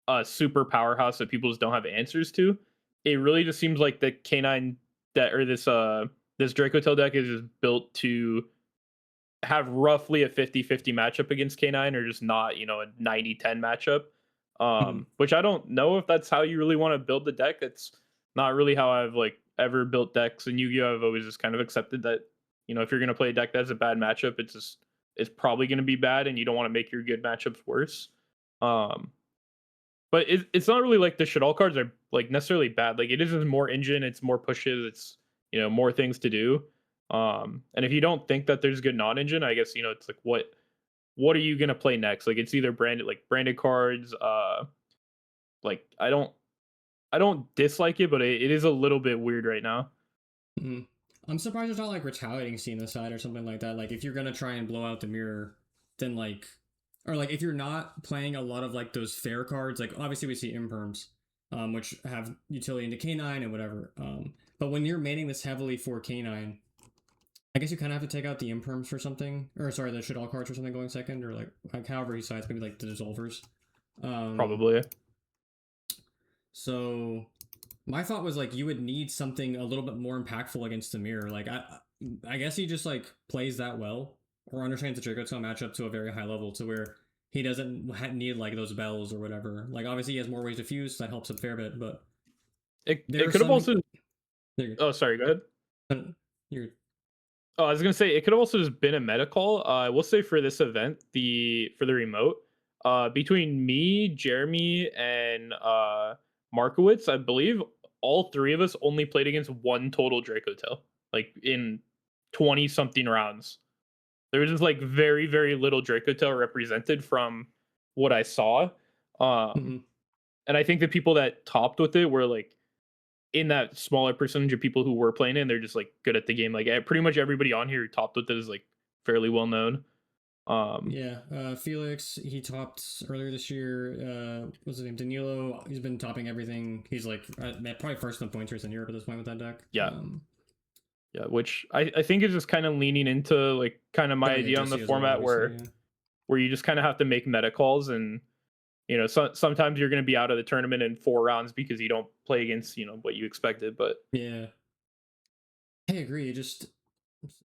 a super powerhouse that people just don't have answers to. It really just seems like the canine that or this Dracotail deck is just built to have roughly a 50-50 matchup against K9 or just not, a 90-10 matchup. Mhm. Which I don't know if that's how you really want to build the deck. It's not really how I've like ever built decks in Yu-Gi-Oh! I've always just kind of accepted that, if you're gonna play a deck that's a bad matchup, it's probably gonna be bad and you don't want to make your good matchups worse. Um but it's not really like the Shadal cards are like necessarily bad. Like it is just more engine, it's more pushes, it's more things to do. And if you don't think that there's good non-engine, I guess it's like what are you gonna play next? Like it's either branded cards. Like I don't dislike it, but it is a little bit weird right now. Mhm. I'm surprised there's not like retaliating scene aside or something like that. Like if you're gonna try and blow out the mirror, then like, or like if you're not playing a lot of like those fair cards, like obviously we see imperms, which have utility into K9 and whatever. But when you're maining this heavily for K9, I guess you kind of have to take out the imperms for something, or sorry, the shit all cards or something going second, or like however he sides, maybe like the dissolvers. Um, Probably. so my thought was like you would need something a little bit more impactful against the mirror. Like I guess he just like plays that well or understands the Draco matchup to a very high level to where he doesn't need like those bells or whatever. Like obviously he has more ways to fuse that helps a fair bit, but there It are could have some. also. There, Oh, sorry. Go ahead. you're Oh, I was gonna say it could have also just been a meta call. I will say for this event, for the remote, between me, Jeremy, and Markowitz, I believe all three of us only played against one total Draco Tail, like in 20 something rounds. There was just like very, very little Draco Tail represented from what I saw. Um, Mhm. and I think the people that topped with it were like in that smaller percentage of people who were playing it, and they're just like good at the game. Like pretty much everybody on here who topped with it is like fairly well known. Um, Yeah, Felix, he topped earlier this year. What's his name? Danilo, he's been topping everything. He's like probably first in the points race in Europe at this point with that deck. yeah, yeah, which I think is just kind of leaning into like kind of my Oh yeah, idea on the Jesse as well, format obviously. where Yeah. you just kind of have to make meta calls and sometimes you're going to be out of the tournament in 4 rounds because you don't play against what you expected. But Yeah, I agree. Just,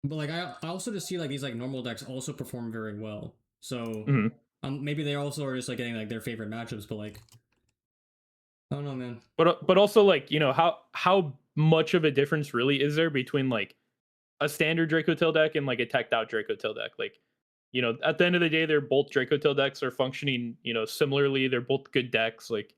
but like I also just see like these like normal decks also perform very well. So mhm. maybe they also are just like getting like their favorite matchups, but like I don't know, man. But also like how much of a difference really is there between like a standard Draco Tail deck and like a teched out Draco Tail deck? Like at the end of the day, they're both Draco Tail decks are functioning similarly. They're both good decks. Like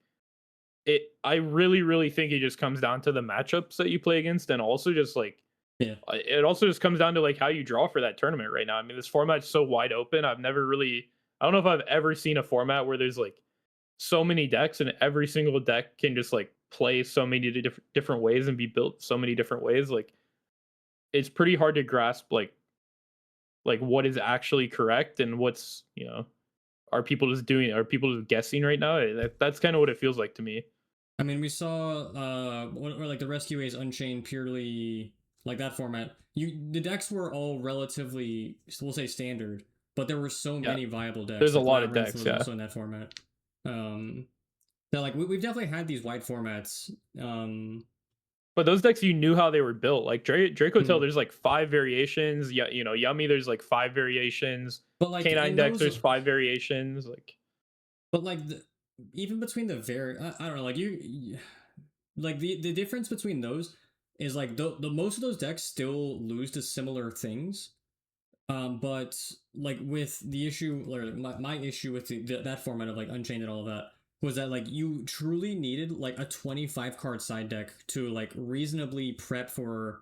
I really really think it just comes down to the matchups that you play against, and also just like Yeah, it also just comes down to like how you draw for that tournament right now. I mean, this format's so wide open. I don't know if I've ever seen a format where there's like so many decks and every single deck can just like play so many different ways and be built so many different ways. Like it's pretty hard to grasp like what is actually correct and what's are people just guessing right now. That's kind of what it feels like to me. I mean we saw or like the Rescue A's Unchained purely like that format. The decks were all relatively we'll say standard, but there were so many viable decks. There's a like lot of Labyrinth decks, was also in that format. That like we've definitely had these wide formats. But those decks, you knew how they were built. Like Draco Tail, Mhm. there's like 5 variations. Yeah, you know, Yummy, there's like 5 variations. But like Canine in decks, those, there's 5 variations. Like, but like even between the I don't know, like like the difference between those is like the most of those decks still lose to similar things. But like with the issue, or my issue with that format of like Unchained and all of that was that like you truly needed like a 25 card side deck to like reasonably prep for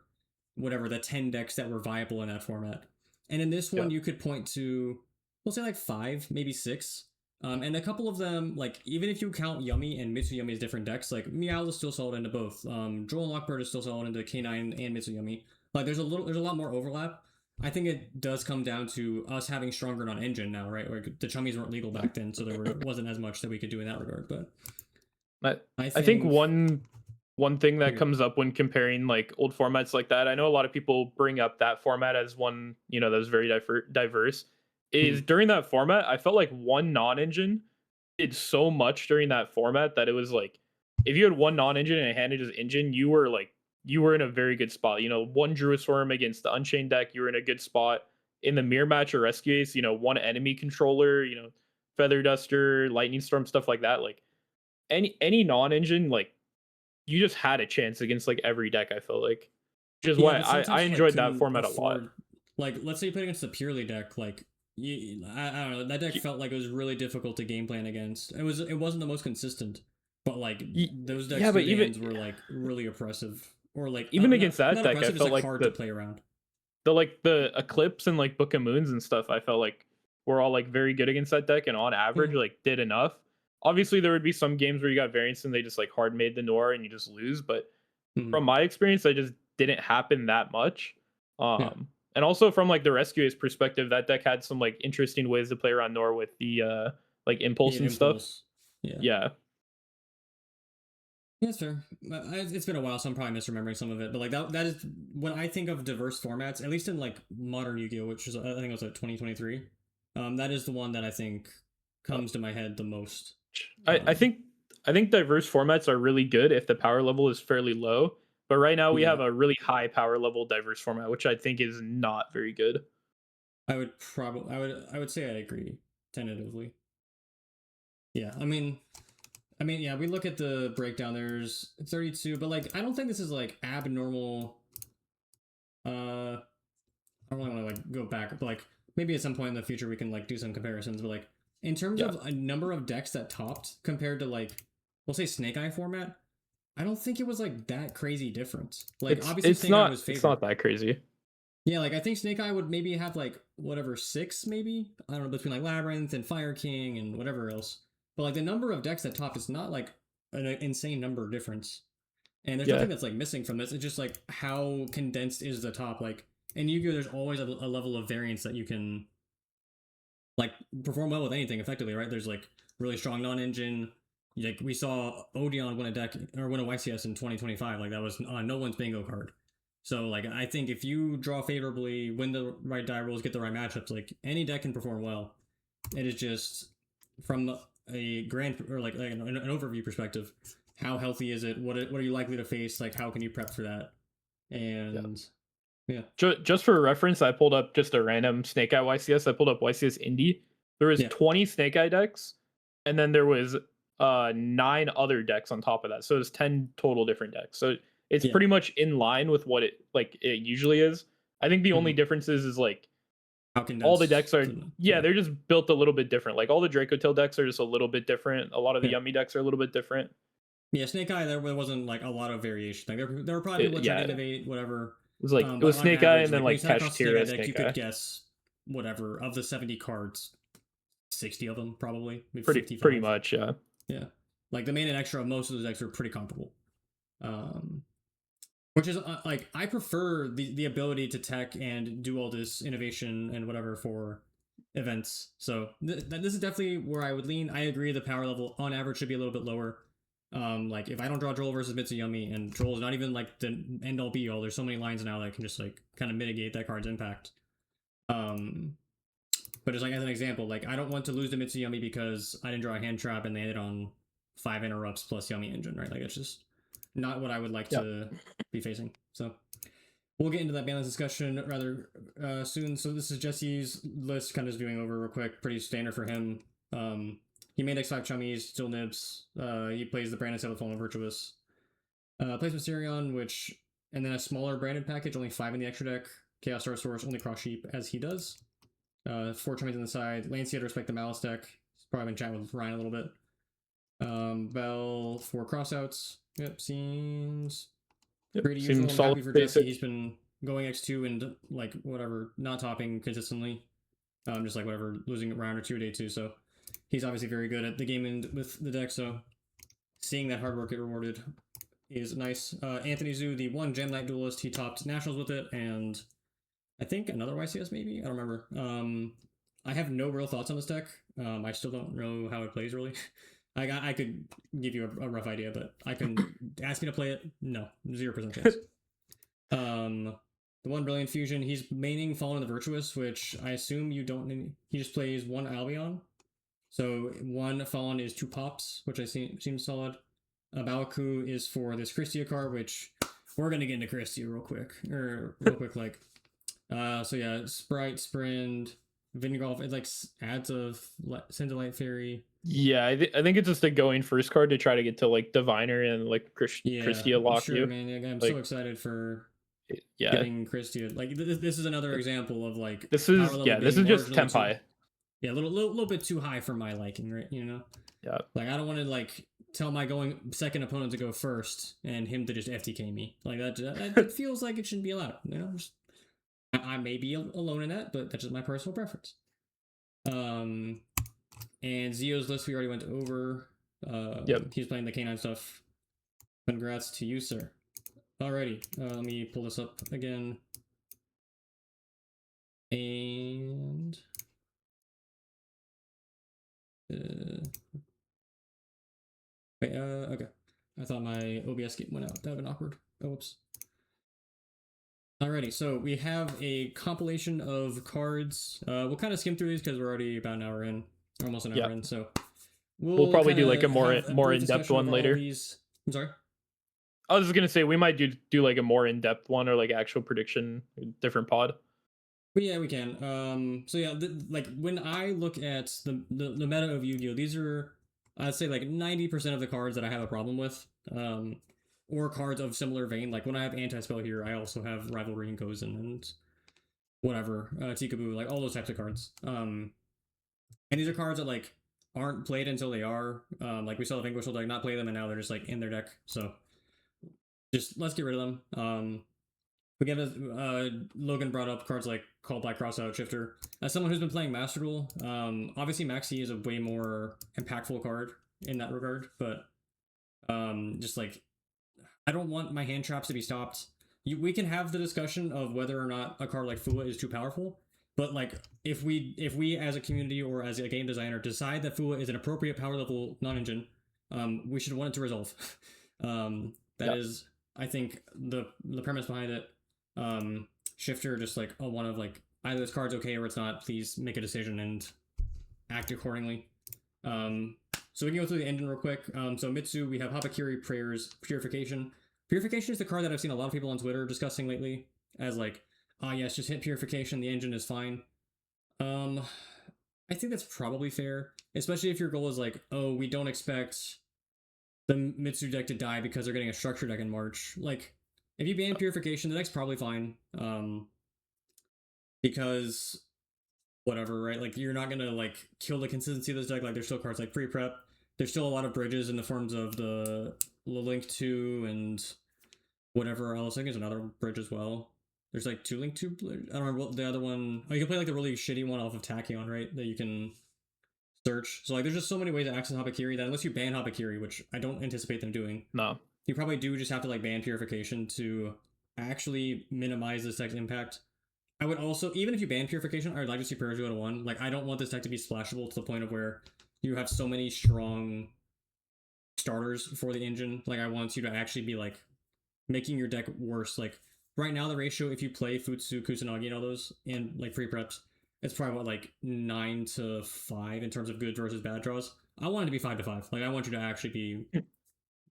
whatever the 10 decks that were viable in that format. And in this yeah, one, you could point to, we'll say like five, maybe six. And a couple of them, like even if you count Yummy and Mitsuyumi as different decks, like Meow is still solid into both. Droll and Lockbird is still solid into K9 and Mitsuyumi. Like there's a lot more overlap. I think it does come down to us having stronger non-engine now, right? Like the chummies weren't legal back then, so wasn't as much that we could do in that regard. But I think think one thing that okay. comes up when comparing like old formats like that, I know a lot of people bring up that format as one, you know, that was very diverse. Is Mhm. during that format, I felt like one non-engine did so much during that format that it was like, if you had one non-engine and a handed as engine, you were in a very good spot. You know, one Druid Swarm against the Unchained deck, you were in a good spot. In the mirror match or rescue ace, you know, one enemy controller, you know, Feather Duster, Lightning Storm, stuff like that. Like any non-engine, like you just had a chance against like every deck. I felt like, which is Yeah, why but I sometimes you like enjoyed that couldn't format a lot. afford, like let's say you played against the purely deck, like I don't know, that deck felt like it was really difficult to game plan against. It wasn't the most consistent, but like those decks Yeah, but through the ends were like really oppressive, or like even against not that not deck, I oppressive, just felt like like hard to play around. the Eclipse and like Book of Moons and stuff, I felt like were all like very good against that deck and on Yeah. average like did enough. Obviously, there would be some games where you got variance and they just like hard made the Noir and you just lose. But Mhm. from my experience, that just didn't happen that much. Yeah. And also from like the Rescuer's perspective, that deck had some like interesting ways to play around Noir with the like impulse Yeah, and stuff. impulse. Yeah. Yeah, Yeah, that's fair. It's been a while, so I'm probably misremembering some of it. But like that is when I think of diverse formats, at least in like modern Yu-Gi-Oh, which is I think it was like 2023. That is the one that I think uh, comes to my head the most. I, I Um, think I think diverse formats are really good if the power level is fairly low. But right now we yeah, have a really high power level diverse format, which I think is not very good. I would say I agree tentatively. Yeah, yeah. We look at the breakdown. There's 32, but like I don't think this is like abnormal. I don't really want to like go back, but like maybe at some point in the future we can like do some comparisons. But like in terms Yeah, of a number of decks that topped compared to like we'll say Snake Eye format, I don't think it was like that crazy difference. Like obviously Snake Eye was it's favored. not that crazy. Yeah, like I think Snake Eye would maybe have like whatever six, maybe I don't know between like Labyrinth and Fire King and whatever else. But like the number of decks that topped is not like an insane number difference. And there's Yeah, nothing that's like missing from this. It's just like how condensed is the top. Like in Yu-Gi-Oh, there's always a level of variance that you can like perform well with anything effectively, right? There's like really strong non-engine. Like we saw Odeon win a deck or win a YCS in 2025. Like that was no one's bingo card. So like I think if you draw favorably, win the right die rolls, get the right matchups, like any deck can perform well. It is just from a grand or like an overview perspective. How healthy is it? What are you likely to face? Like how can you prep for that? yeah. And yeah, Just for reference, I pulled up just a random Snake Eye YCS. I pulled up YCS Indie. There was yeah, 20 Snake Eye decks, and then there was 9 other decks on top of that. So it was 10 total different decks. So it's yeah. pretty much in line with what it usually is. I think the only Mm-hmm. difference is like How all the decks condensed? are, yeah, Yeah, they're just built a little bit different. Like all the Draco Tail decks are just a little bit different. A lot of the yeah. Yummy decks are a little bit different. Yeah, Snake Eye, there wasn't like a lot of variation. Like there were probably people that tried to Yeah, innovate, whatever. it But was on Snake Eye average, and then like when you like sat across the Snake Eye Kashtira deck, you Snake could Eye. guess whatever of the 70 cards, 60 of them probably, maybe Pretty 55. much, yeah. Yeah, like the main and extra of most of those decks are pretty comparable. Um, which is like I prefer the ability to tech and do all this innovation and whatever for events. So this is definitely where I would lean. I agree the power level on average should be a little bit lower. Like if I don't draw Droll versus Mitsuyumi, and Droll is not even like the end all be all. There's so many lines now that can just like kind of mitigate that card's impact. Um, But just like as an example, like I don't want to lose to Mitsuyami because I didn't draw a hand trap and they hit on 5 interrupts plus Yummy Engine, right? Like it's just not what I would like to be facing. So we'll get into that balance discussion rather soon. So this is Jesse's list, kind of just doing over real quick. Pretty standard for him. He made X5 Chummies, still nibs. He plays the Brandon Sailor Fallen Virtuous. Plays Mysterion, which, and then a smaller branded package, only 5 in the extra deck. Chaos Star Source, only cross sheep as he does. 4 Chummies on the side. Lancia to respect the Malice deck. He's probably been chatting with Ryan a little bit. Bell 4 crossouts. Yep, seems pretty usual. I'm happy for Jesse. He's been going X2 and like whatever, not topping consistently. Just like whatever, losing a round or 2 a day too. So he's obviously very good at the game end with the deck. So seeing that hard work get rewarded is nice. Anthony Zhu, the 1 Gem Knight duelist, he topped Nationals with it, and I think another YCS maybe? I don't remember. I have no real thoughts on this deck. I still don't know how it plays really. I could give you a rough idea, but I can ask me to play it. No, 0% chance. The 1 Brilliant Fusion, he's maining Fallen the Virtuous, which I assume you don't need. He just plays 1 Albion. So 1 Fallen is 2 pops, which I seems solid. Baoku is for this Christia card, which we're gonna get into Christia real quick. Like. So yeah, Sprite, Sprint, Vingolf, it like adds a sends a Light Fairy. Yeah, I think it's just a going first card to try to get to like Diviner and like Christia lock sure, you. Man, I'm like, so excited for getting Christia. Like this is another example of like this is just temp high. Yeah, a little bit too high for my liking, right? You know. Yeah. Like I don't want to like tell my going second opponent to go first and him to just FTK me. Like that it feels like it shouldn't be allowed. You know. I may be alone in that, but that's just my personal preference. And Zio's list we already went over. He's playing the canine stuff. Congrats to you, sir. Alrighty, let me pull this up again. And wait, okay. I thought my OBS game went out. That would have been awkward. Oh, whoops. Alrighty, so we have a compilation of cards. We'll kind of skim through these because we're already about an hour in, almost an hour in. So we'll probably do like a more in-depth one later. I'm sorry. I was just gonna say we might do like a more in-depth one or like actual prediction, different pod. But yeah, we can. So yeah, like when I look at the meta of Yu-Gi-Oh, these are I'd say like 90% of the cards that I have a problem with. Or cards of similar vein. Like when I have Anti-Spell here, I also have Rivalry and Gozen and whatever, Tikaboo, like all those types of cards. And these are cards that like aren't played until they are. Like we saw the Vanquish deck not play them, and now they're just like in their deck. So just let's get rid of them. Again, Logan brought up cards like Call Black Crossout Shifter. As someone who's been playing Master Duel, obviously Maxi is a way more impactful card in that regard, but just like I don't want my hand traps to be stopped. We can have the discussion of whether or not a card like Fua is too powerful, but like if we as a community or as a game designer decide that Fua is an appropriate power level non-engine, we should want it to resolve. That is, I think, the premise behind it. Shifter just like one of like either this card's okay or it's not. Please make a decision and act accordingly. So we can go through the engine real quick. So Mitsu, we have Hapakiri, Prayers, Purification. Purification is the card that I've seen a lot of people on Twitter discussing lately as like, oh yes, just hit Purification, the engine is fine. I think that's probably fair, especially if your goal is like, oh, we don't expect the Mitsu deck to die because they're getting a structure deck in March. Like, if you ban Purification, the deck's probably fine. Because whatever, right? Like, you're not gonna like kill the consistency of this deck. Like, there's still cards like pre-prep. There's still a lot of bridges in the forms of the Link 2 and whatever else. I think there's another bridge as well. There's like 2 Link 2. I don't remember what the other one. Oh, you can play like the really shitty one off of Tachyon, right? That you can search. So like, there's just so many ways to access Hapakiri that unless you ban Hapakiri, which I don't anticipate them doing. No. You probably do just have to like ban Purification to actually minimize this deck's impact. I would also, even if you ban Purification, I would like to see Prayers go to 1. Like, I don't want this deck to be splashable to the point of where you have so many strong starters for the engine. Like, I want you to actually be like making your deck worse. Like right now, the ratio if you play Futsu, Kusanagi, and all those, and like free preps, it's probably what, like 9-5 in terms of good versus bad draws. I want it to be 5-5. Like I want you to actually be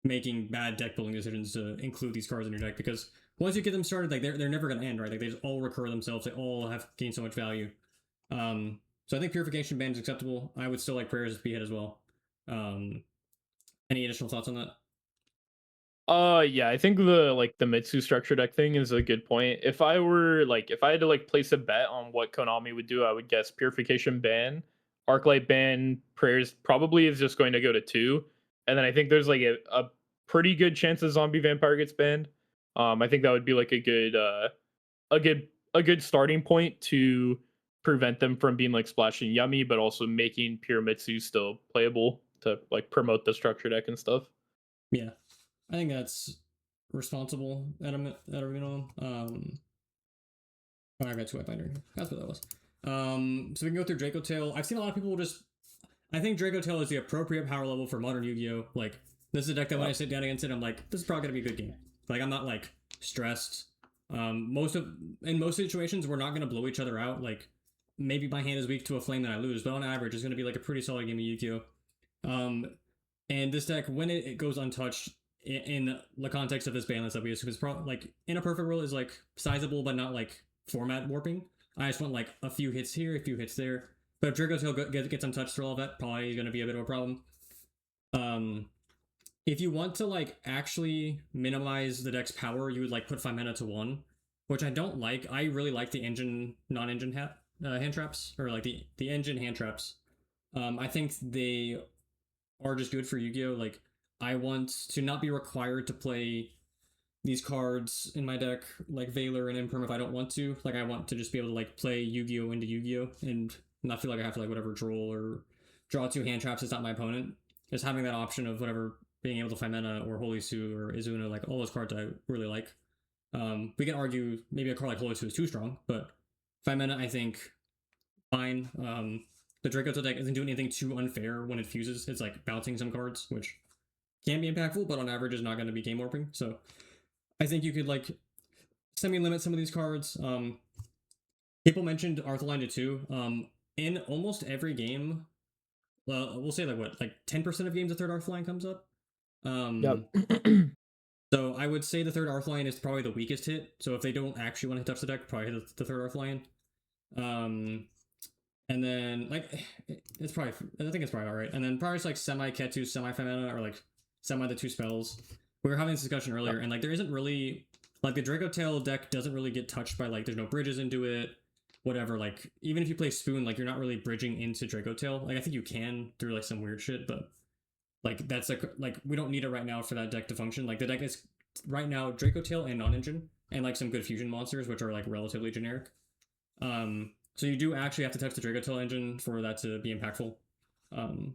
making bad deck building decisions to include these cards in your deck, because once you get them started, like they're never gonna end, right? Like they just all recur themselves. They all have gained so much value. So I think Purification Band is acceptable. I would still like Prayers to be hit as well. Any additional thoughts on that? Yeah, I think the Mitsu structure deck thing is a good point. If I had to like place a bet on what Konami would do, I would guess Purification ban, Arclight ban, Prayers probably is just going to go to 2. And then I think there's like a pretty good chance a Zombie Vampire gets banned. I think that would be like a good starting point to prevent them from being like splashing yummy, but also making pure Mitsu still playable to like promote the structure deck and stuff. Yeah, I think that's responsible at a minimum. Oh, I got two white binder. That's what that was. So we can go through Draco Tail. I've seen a lot of people just. I think Draco Tail is the appropriate power level for modern Yu-Gi-Oh. Like this is a deck that when I sit down against it, I'm like, this is probably gonna be a good game. Like I'm not like stressed. In most situations, we're not gonna blow each other out. Like maybe my hand is weak to a flame that I lose, but on average, it's gonna be like a pretty solid game of Yu-Gi-Oh. And this deck, when it goes untouched in the context of this ban list that we assume is probably like in a perfect world is like sizable, but not like format warping. I just want like a few hits here, a few hits there. But if Draco Tail gets untouched through all of that, probably going to be a bit of a problem. If you want to like actually minimize the deck's power, you would like put 5 mana to 1, which I don't like. I really like the engine non-engine hand traps, or like the engine hand traps. I think they are just good for Yu-Gi-Oh. Like I want to not be required to play these cards in my deck, like Valor and Imperm, if I don't want to. Like I want to just be able to like play Yu-Gi-Oh into Yu-Gi-Oh and not feel like I have to like whatever droll or draw 2 hand traps. It's not my opponent. Just having that option of whatever being able to find mana or Holy Sue or Izuna, like all those cards I really like. We can argue maybe a card like Holy Sue is too strong, but 5 mana I think fine. The Draco Tail deck isn't doing anything too unfair when it fuses. It's like bouncing some cards, which can be impactful, but on average is not going to be game warping. So I think you could like semi-limit some of these cards. People mentioned Arthaline to 2. In almost every game, well, we'll say like what, like 10% of games the third Arthaline comes up. Yep. So I would say the third Arthaline is probably the weakest hit. So if they don't actually want to touch the deck, probably hit the third Arthaline. And then like it's probably, I think it's probably alright. And then probably just like semi Ketu, semi Femana, or like semi the 2 spells. We were having this discussion earlier, and like there isn't really like the Draco Tail deck doesn't really get touched by like there's no bridges into it, whatever. Like even if you play Spoon, like you're not really bridging into Draco Tail. Like I think you can through like some weird shit, but like that's like we don't need it right now for that deck to function. Like the deck is right now Draco Tail and non-engine, and like some good fusion monsters, which are like relatively generic. So you do actually have to touch the Draco Tail engine for that to be impactful. So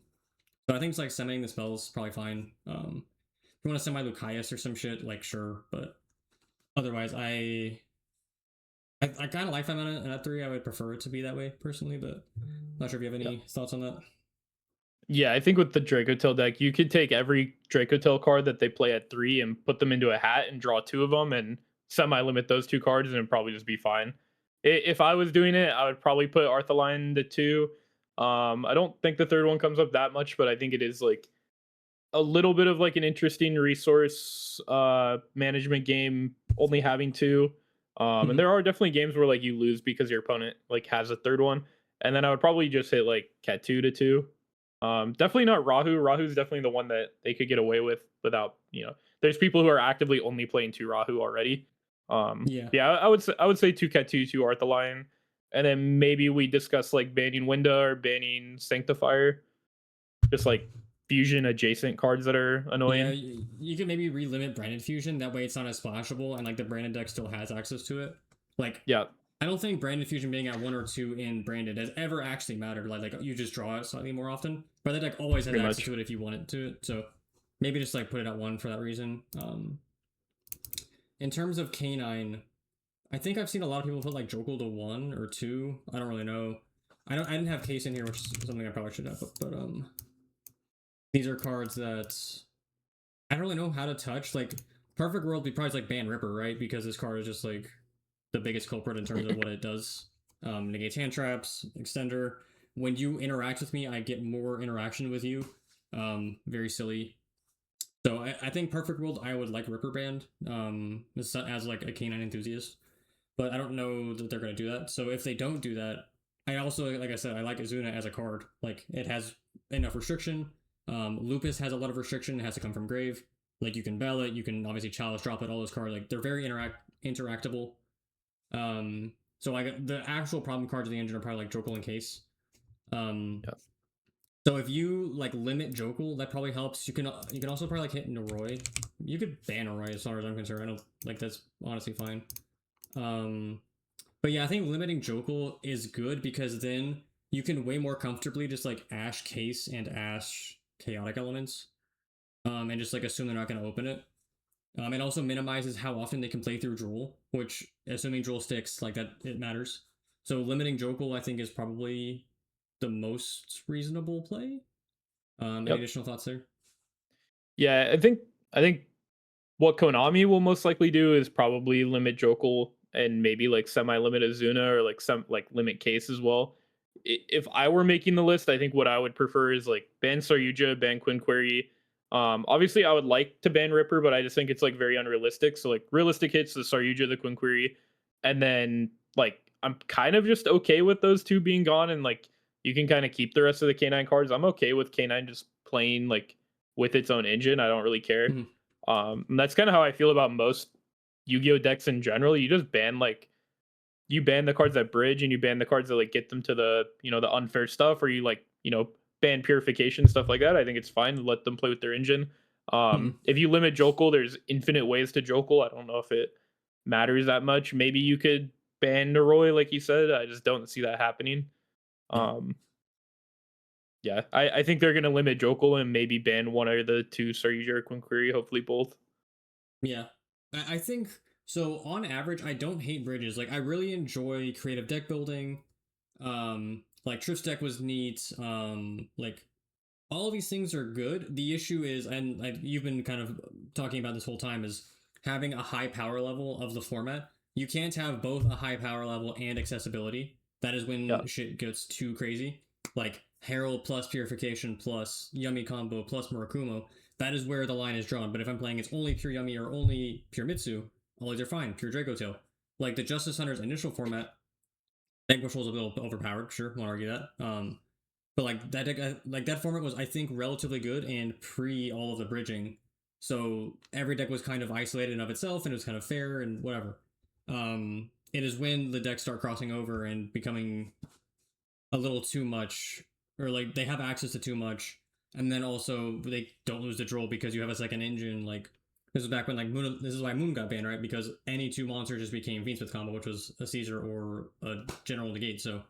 I think it's like sending the spells probably fine. If you want to send my Lucius or some shit, like sure, but otherwise I kind of like 5 mana and at 3. I would prefer it to be that way personally, but not sure if you have any thoughts on that. Yeah, I think with the Draco Tail deck, you could take every Draco Tail card that they play at 3 and put them into a hat and draw 2 of them and semi-limit those 2 cards, and it'd probably just be fine. If I was doing it, I would probably put Arthaline to 2. I don't think the third one comes up that much, but I think it is like a little bit of like an interesting resource management game, only having 2. And there are definitely games where like you lose because your opponent like has a third one, and then I would probably just hit like Ketu to 2. Definitely not Rahu. Rahu's definitely the one that they could get away with without, there's people who are actively only playing 2 Rahu already. Yeah, I would say 2 Ketu, 2 Arthaline, and then maybe we discuss like banning Winda or banning Sanctifier, just like fusion adjacent cards that are annoying. Yeah, you could maybe relimit Branded Fusion. That way it's not as splashable, and like the Branded deck still has access to it. Like, Yeah, I don't think Branded Fusion being at 1 or 2 in Branded has ever actually mattered. Like you just draw it slightly more often, but the deck always has Pretty access much. to it if you want it to. So maybe just like put it at 1 for that reason. In terms of K9, I think I've seen a lot of people put like Jokul to 1 or 2. I don't really know. I didn't have Case in here, which is something I probably should have. But these are cards that I don't really know how to touch. Like Perfect World would be probably like ban Ripper, right? Because this card is just like the biggest culprit in terms of what it does. negates hand traps, extender. When you interact with me, I get more interaction with you. Very silly. So I think perfect world I would like Ripper Band as like a canine enthusiast, but I don't know that they're gonna do that. So if they don't do that, I also, like I said, I like Azuna as a card. Like it has enough restriction. Lupus has a lot of restriction. It has to come from grave. Like you can bell it, you can obviously chalice drop it. All those cards, like they're very interactable. So like the actual problem cards of the engine are probably like Jokel and Case. Um, Yeah. so if you like limit Jokel, that probably helps. You can also probably like hit Noroi. You could ban Noroi as far as I'm concerned. I don't like that's honestly fine. Um, but yeah, I think limiting Jokel is good because then you can way more comfortably just like Ash Case and Ash Chaotic Elements, and just like assume they're not going to open it. It also minimizes how often they can play through Drool, which, assuming Drool sticks, like that, it matters. So limiting Jokel, I think, is probably the most reasonable play. Any Yep. additional thoughts there? Yeah, I think what Konami will most likely do is probably limit Jokel and maybe like semi-limit Azuna or like some like limit Case as well. If I were making the list, I think what I would prefer is like ban Saryuja, ban Quinquerry. Obviously, I would like to ban Ripper, but I just think it's like very unrealistic. So like realistic hits the Saryuja, the Quinquerry, and then like I'm kind of just okay with those two being gone, and like you can kind of keep the rest of the K9 cards. I'm okay with K9 just playing like with its own engine. I don't really care. Mhm. And that's kind of how I feel about most Yu-Gi-Oh decks in general. You just ban like you ban the cards that bridge and you ban the cards that like get them to the the unfair stuff, or you like ban purification stuff like that. I think it's fine to let them play with their engine. Mhm. If you limit Jokel, there's infinite ways to Jokel. I don't know if it matters that much. Maybe you could ban Noroi, like you said. I just don't see that happening. Yeah. Um, yeah, I think they're gonna limit Jokel and maybe ban one or the two Saryuja or Quinquerry, hopefully both. Yeah. I think so. On average, I don't hate bridges. Like I really enjoy creative deck building. Like Trips deck was neat. Like all of these things are good. The issue is, and like you've been kind of talking about this whole time, is having a high power level of the format. You can't have both a high power level and accessibility. That is Yeah. when shit gets too crazy. Like Herald plus Purification plus Yummy combo plus Murakumo. That is where the line is drawn. But if I'm playing it's only pure Yummy or only pure Mitsu, all these are fine. Pure Draco Tail. Like the Justice Hunter's initial format, Vanquish was a little overpowered. Sure, won't argue that. But like that deck, like that format was, I think, relatively good and pre all of the bridging. So every deck was kind of isolated in of itself, and it was kind of fair and whatever. It is when the decks start crossing over and becoming a little too much, or like they have access to too much, and then also they don't lose the draw because you have a second engine. Like this is back when like Moon. This is why Moon got banned, right? Because any two monsters just became Fiendsmith combo, which was a Caesar or a General Negate. So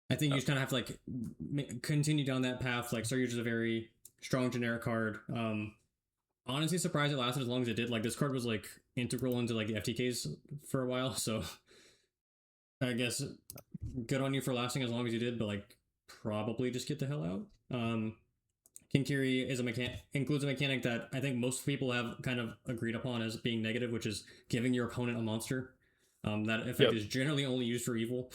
I think you just kind of have to like continue down that path. Like Surge is a very strong generic card. Honestly, surprised it lasted as long as it did. Like this card was like integral into like the FTKs for a while, so I guess good on you for lasting as long as you did. But like probably just get the hell out. Kinkiri is a includes a mechanic that I think most people have kind of agreed upon as being negative, which is giving your opponent a monster. That effect Yep. is generally only used for evil.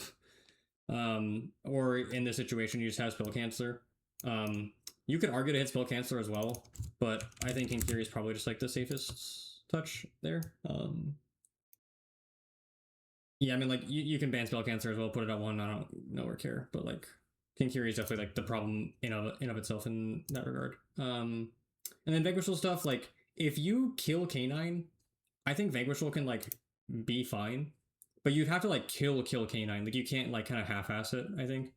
Or in this situation, you just have spell canceller. You could argue to hit spell canceller as well, but I think Kinkiri is probably just like the safest touch there. Yeah, I mean, like you can ban spell canceller as well, put it at one. I don't know or care, but like Kinkiri is definitely like the problem in of itself in that regard. And then Vanquishal stuff, like if you kill K9, I think Vanquishal can like be fine, but you'd have to like kill K9. Like you can't like kind of half-ass it. I think.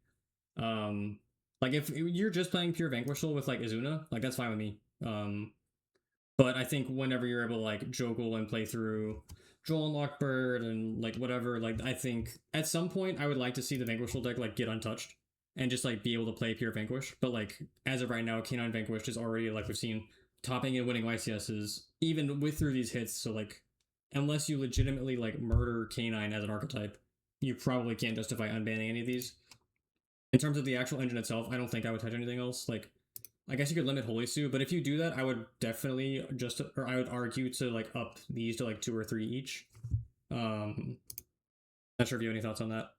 Like if you're just playing pure Vanquishal with like Izuna, like that's fine with me. But I think whenever you're able to like joggle and play through Joel and Lockbird and like whatever, like I think at some point I would like to see the Vanquishal deck like get untouched and just like be able to play pure Vanquish. But like as of right now, K9 Vanquish is already like we've seen topping and winning YCSs even with through these hits. So like unless you legitimately like murder K9 as an archetype, you probably can't justify unbanning any of these. In terms of the actual engine itself, I don't think I would touch anything else. Like, I guess you could limit Holy Sue, but if you do that, I would definitely or I would argue to like up these to like 2 or 3 each. Not sure if you have any thoughts on that.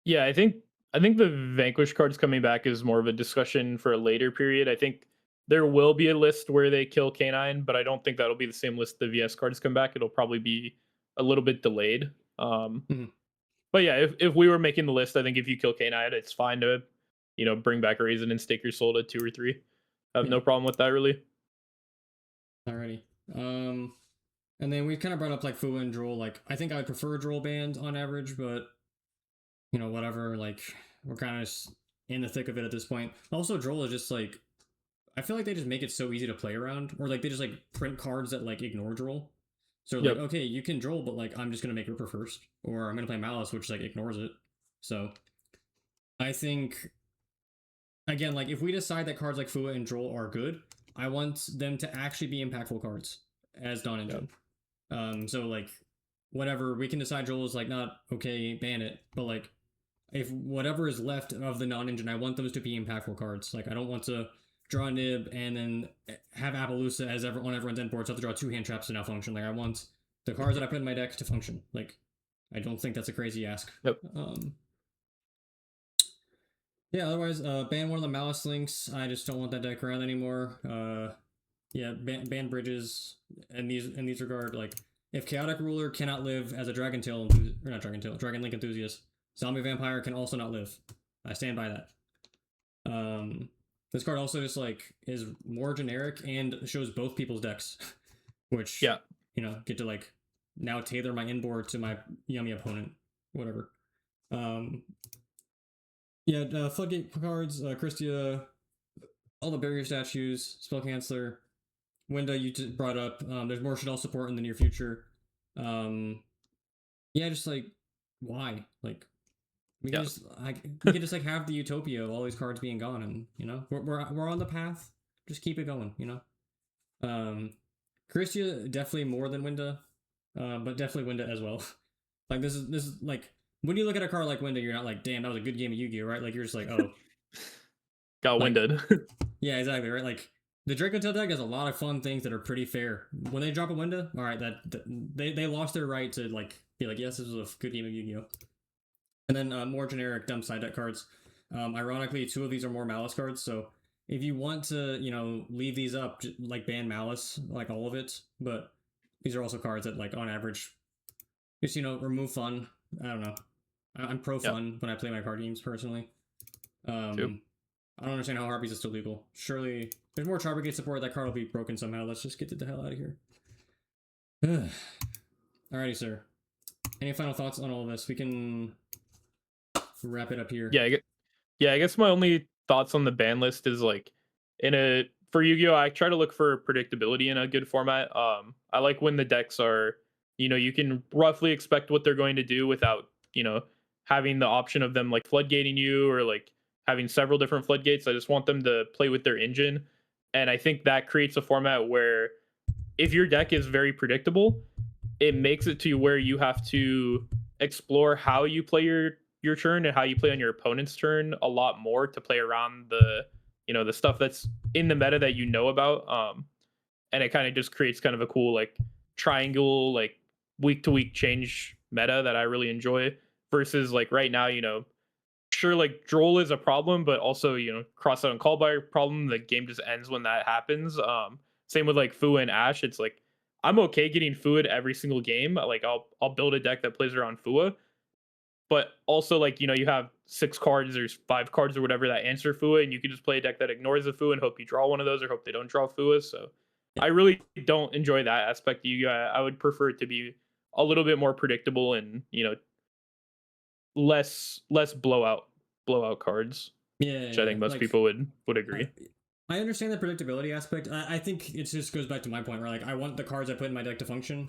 Yeah, I think the Vanquish cards coming back is more of a discussion for a later period. I think there will be a list where they kill Canine, but I don't think that'll be the same list the VS cards come back. It'll probably be a little bit delayed. Mhm. But yeah, if we were making the list, I think if you kill Canine, it's fine to, bring back Raisin and stake your soul to 2 or 3. I have Yeah. no problem with that really. Alrighty. And then we kind of brought up like Fua and Droll. Like, I think I would prefer a Droll band on average, but whatever. Like, we're kind of in the thick of it at this point. Also, Droll is just like, I feel like they just make it so easy to play around, or like they just like print cards that like ignore Droll. So like, Yep. okay, you can Droll, but like I'm just gonna make Ripper first, or I'm gonna play Malice, which like ignores it. So I think again, like if we decide that cards like Fua and Droll are good, I want them to actually be impactful cards as Dawn Yep. Engine. So like whatever we can decide Droll is like not okay, ban it, but like if whatever is left of the non-engine, I want those to be impactful cards. Like I don't want to draw a nib and then have Appaloosa as on everyone's end board, so I have to draw 2 hand traps to now function. Like I want the cards that I put in my deck to function. Like I don't think that's a crazy ask. Yep. Yeah, otherwise, ban one of the Malice links. I just don't want that deck around anymore. Yeah, ban bridges in these regard. Like, if Chaotic Ruler cannot live as a Dragon Tail, or not Dragon Tail, Dragon Link enthusiast, Zombie Vampire can also not live. I stand by that. This card also just like is more generic and shows both people's decks, which Yeah. Get to like now tailor my inboard to my yummy opponent, whatever. Yeah, floodgate cards, Christia, all the barrier statues, spell canceller, Winda you just brought up. There's more Shadell support in the near future. Yeah, just like why? Like we can Yeah. just we can just like have the utopia of all these cards being gone, and we're on the path. Just keep it going. Christia definitely more than Winda, but definitely Winda as well. Like this is like when you look at a card like Winda, you're not like, damn, that was a good game of Yu-Gi-Oh, right? Like you're just like, oh, Got like winded. yeah, exactly, right? Like the Draco Tail deck has a lot of fun things that are pretty fair. When they drop a Winda, all right, that they lost their right to like be like, yes, this was a good game of Yu-Gi-Oh. And then more generic dumb side deck cards. Ironically, 2 of these are more Malice cards, so if you want to, leave these up, like ban Malice, like all of it, but these are also cards that, like, on average, just, remove fun. I don't know. I'm pro Yeah. fun when I play my card games, personally. Too. I don't understand how Harpies is still legal. Surely, there's more Char Brigade support, that card will be broken somehow. Let's just get it the hell out of here. Alrighty, sir. Any final thoughts on all of this? We can wrap it up here. Yeah, I guess my only thoughts on the ban list is like for Yu-Gi-Oh, I try to look for predictability in a good format. I like when the decks are, you can roughly expect what they're going to do without, having the option of them like floodgating you or like having several different floodgates. I just want them to play with their engine. And I think that creates a format where if your deck is very predictable, it makes it to where you have to explore how you play your turn and how you play on your opponent's turn a lot more to play around the stuff that's in the meta that you know about. And it kind of just creates kind of a cool like triangle like week to week change meta that I really enjoy versus like right now, sure, like Droll is a problem, but also, cross out and call by problem. The game just ends when that happens. Same with like Fu and Ash. It's like I'm okay getting Fua every single game. Like I'll build a deck that plays around Fua, but also like you have 6 cards, there's 5 cards or whatever that answer Fua, and you can just play a deck that ignores the Fua and hope you draw one of those or hope they don't draw Fua. So I really don't enjoy that aspect of you. I would prefer it to be a little bit more predictable and less blowout cards, Yeah, which I think most like people would agree. I understand the predictability aspect. I think it just goes back to my point where like I want the cards I put in my deck to function.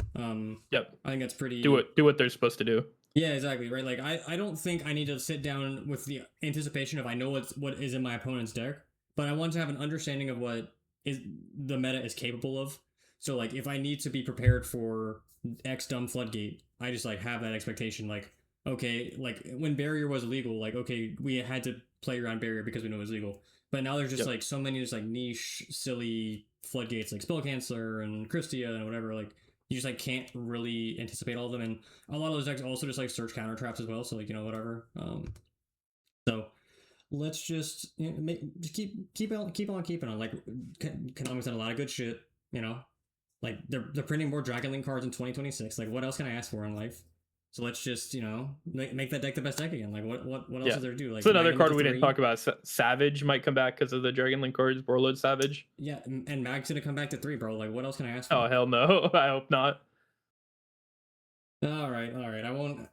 Yep. I think that's pretty. Do what they're supposed to do. Yeah, exactly. Right. Like I don't think I need to sit down with the anticipation of I know what is in my opponent's deck, but I want to have an understanding of what is the meta is capable of. So like if I need to be prepared for X dumb floodgate, I just like have that expectation. Like okay, like when barrier was illegal, like okay, we had to play around barrier because we know it was legal. But now there's just Yep. like so many just like niche, silly floodgates like Spell Canceller and Christia and whatever. Like you just like can't really anticipate all of them, and a lot of those decks also just like search counter traps as well. So like whatever. So let's just just keep on keeping on. Like Konami's done a lot of good shit. Like they're printing more Dragon Link cards in 2026. Like what else can I ask for in life? So let's just make that deck the best deck again. Like what else is there to do? Like it's another Mag card into we didn't 3. talk about. Savage might come back because of the Dragon Link cards. Warlord Savage. Yeah, and Mag's gonna come back to 3, bro. Like what else can I ask for? Oh hell no! I hope not. All right.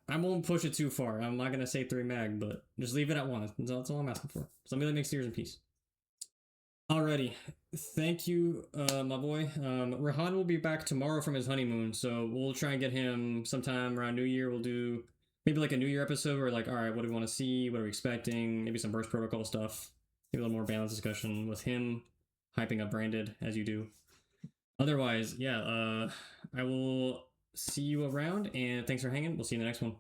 I won't push it too far. I'm not gonna say 3 Mag, but just leave it at 1. That's all I'm asking for. Somebody that makes Tears in peace. Alrighty, thank you, my boy. Rahan will be back tomorrow from his honeymoon, so we'll try and get him sometime around New Year. We'll do maybe like a New Year episode where like, all right, what do we want to see? What are we expecting? Maybe some burst protocol stuff. Maybe a little more balanced discussion with him, hyping up Branded as you do. Otherwise, yeah, I will see you around, and thanks for hanging. We'll see you in the next one.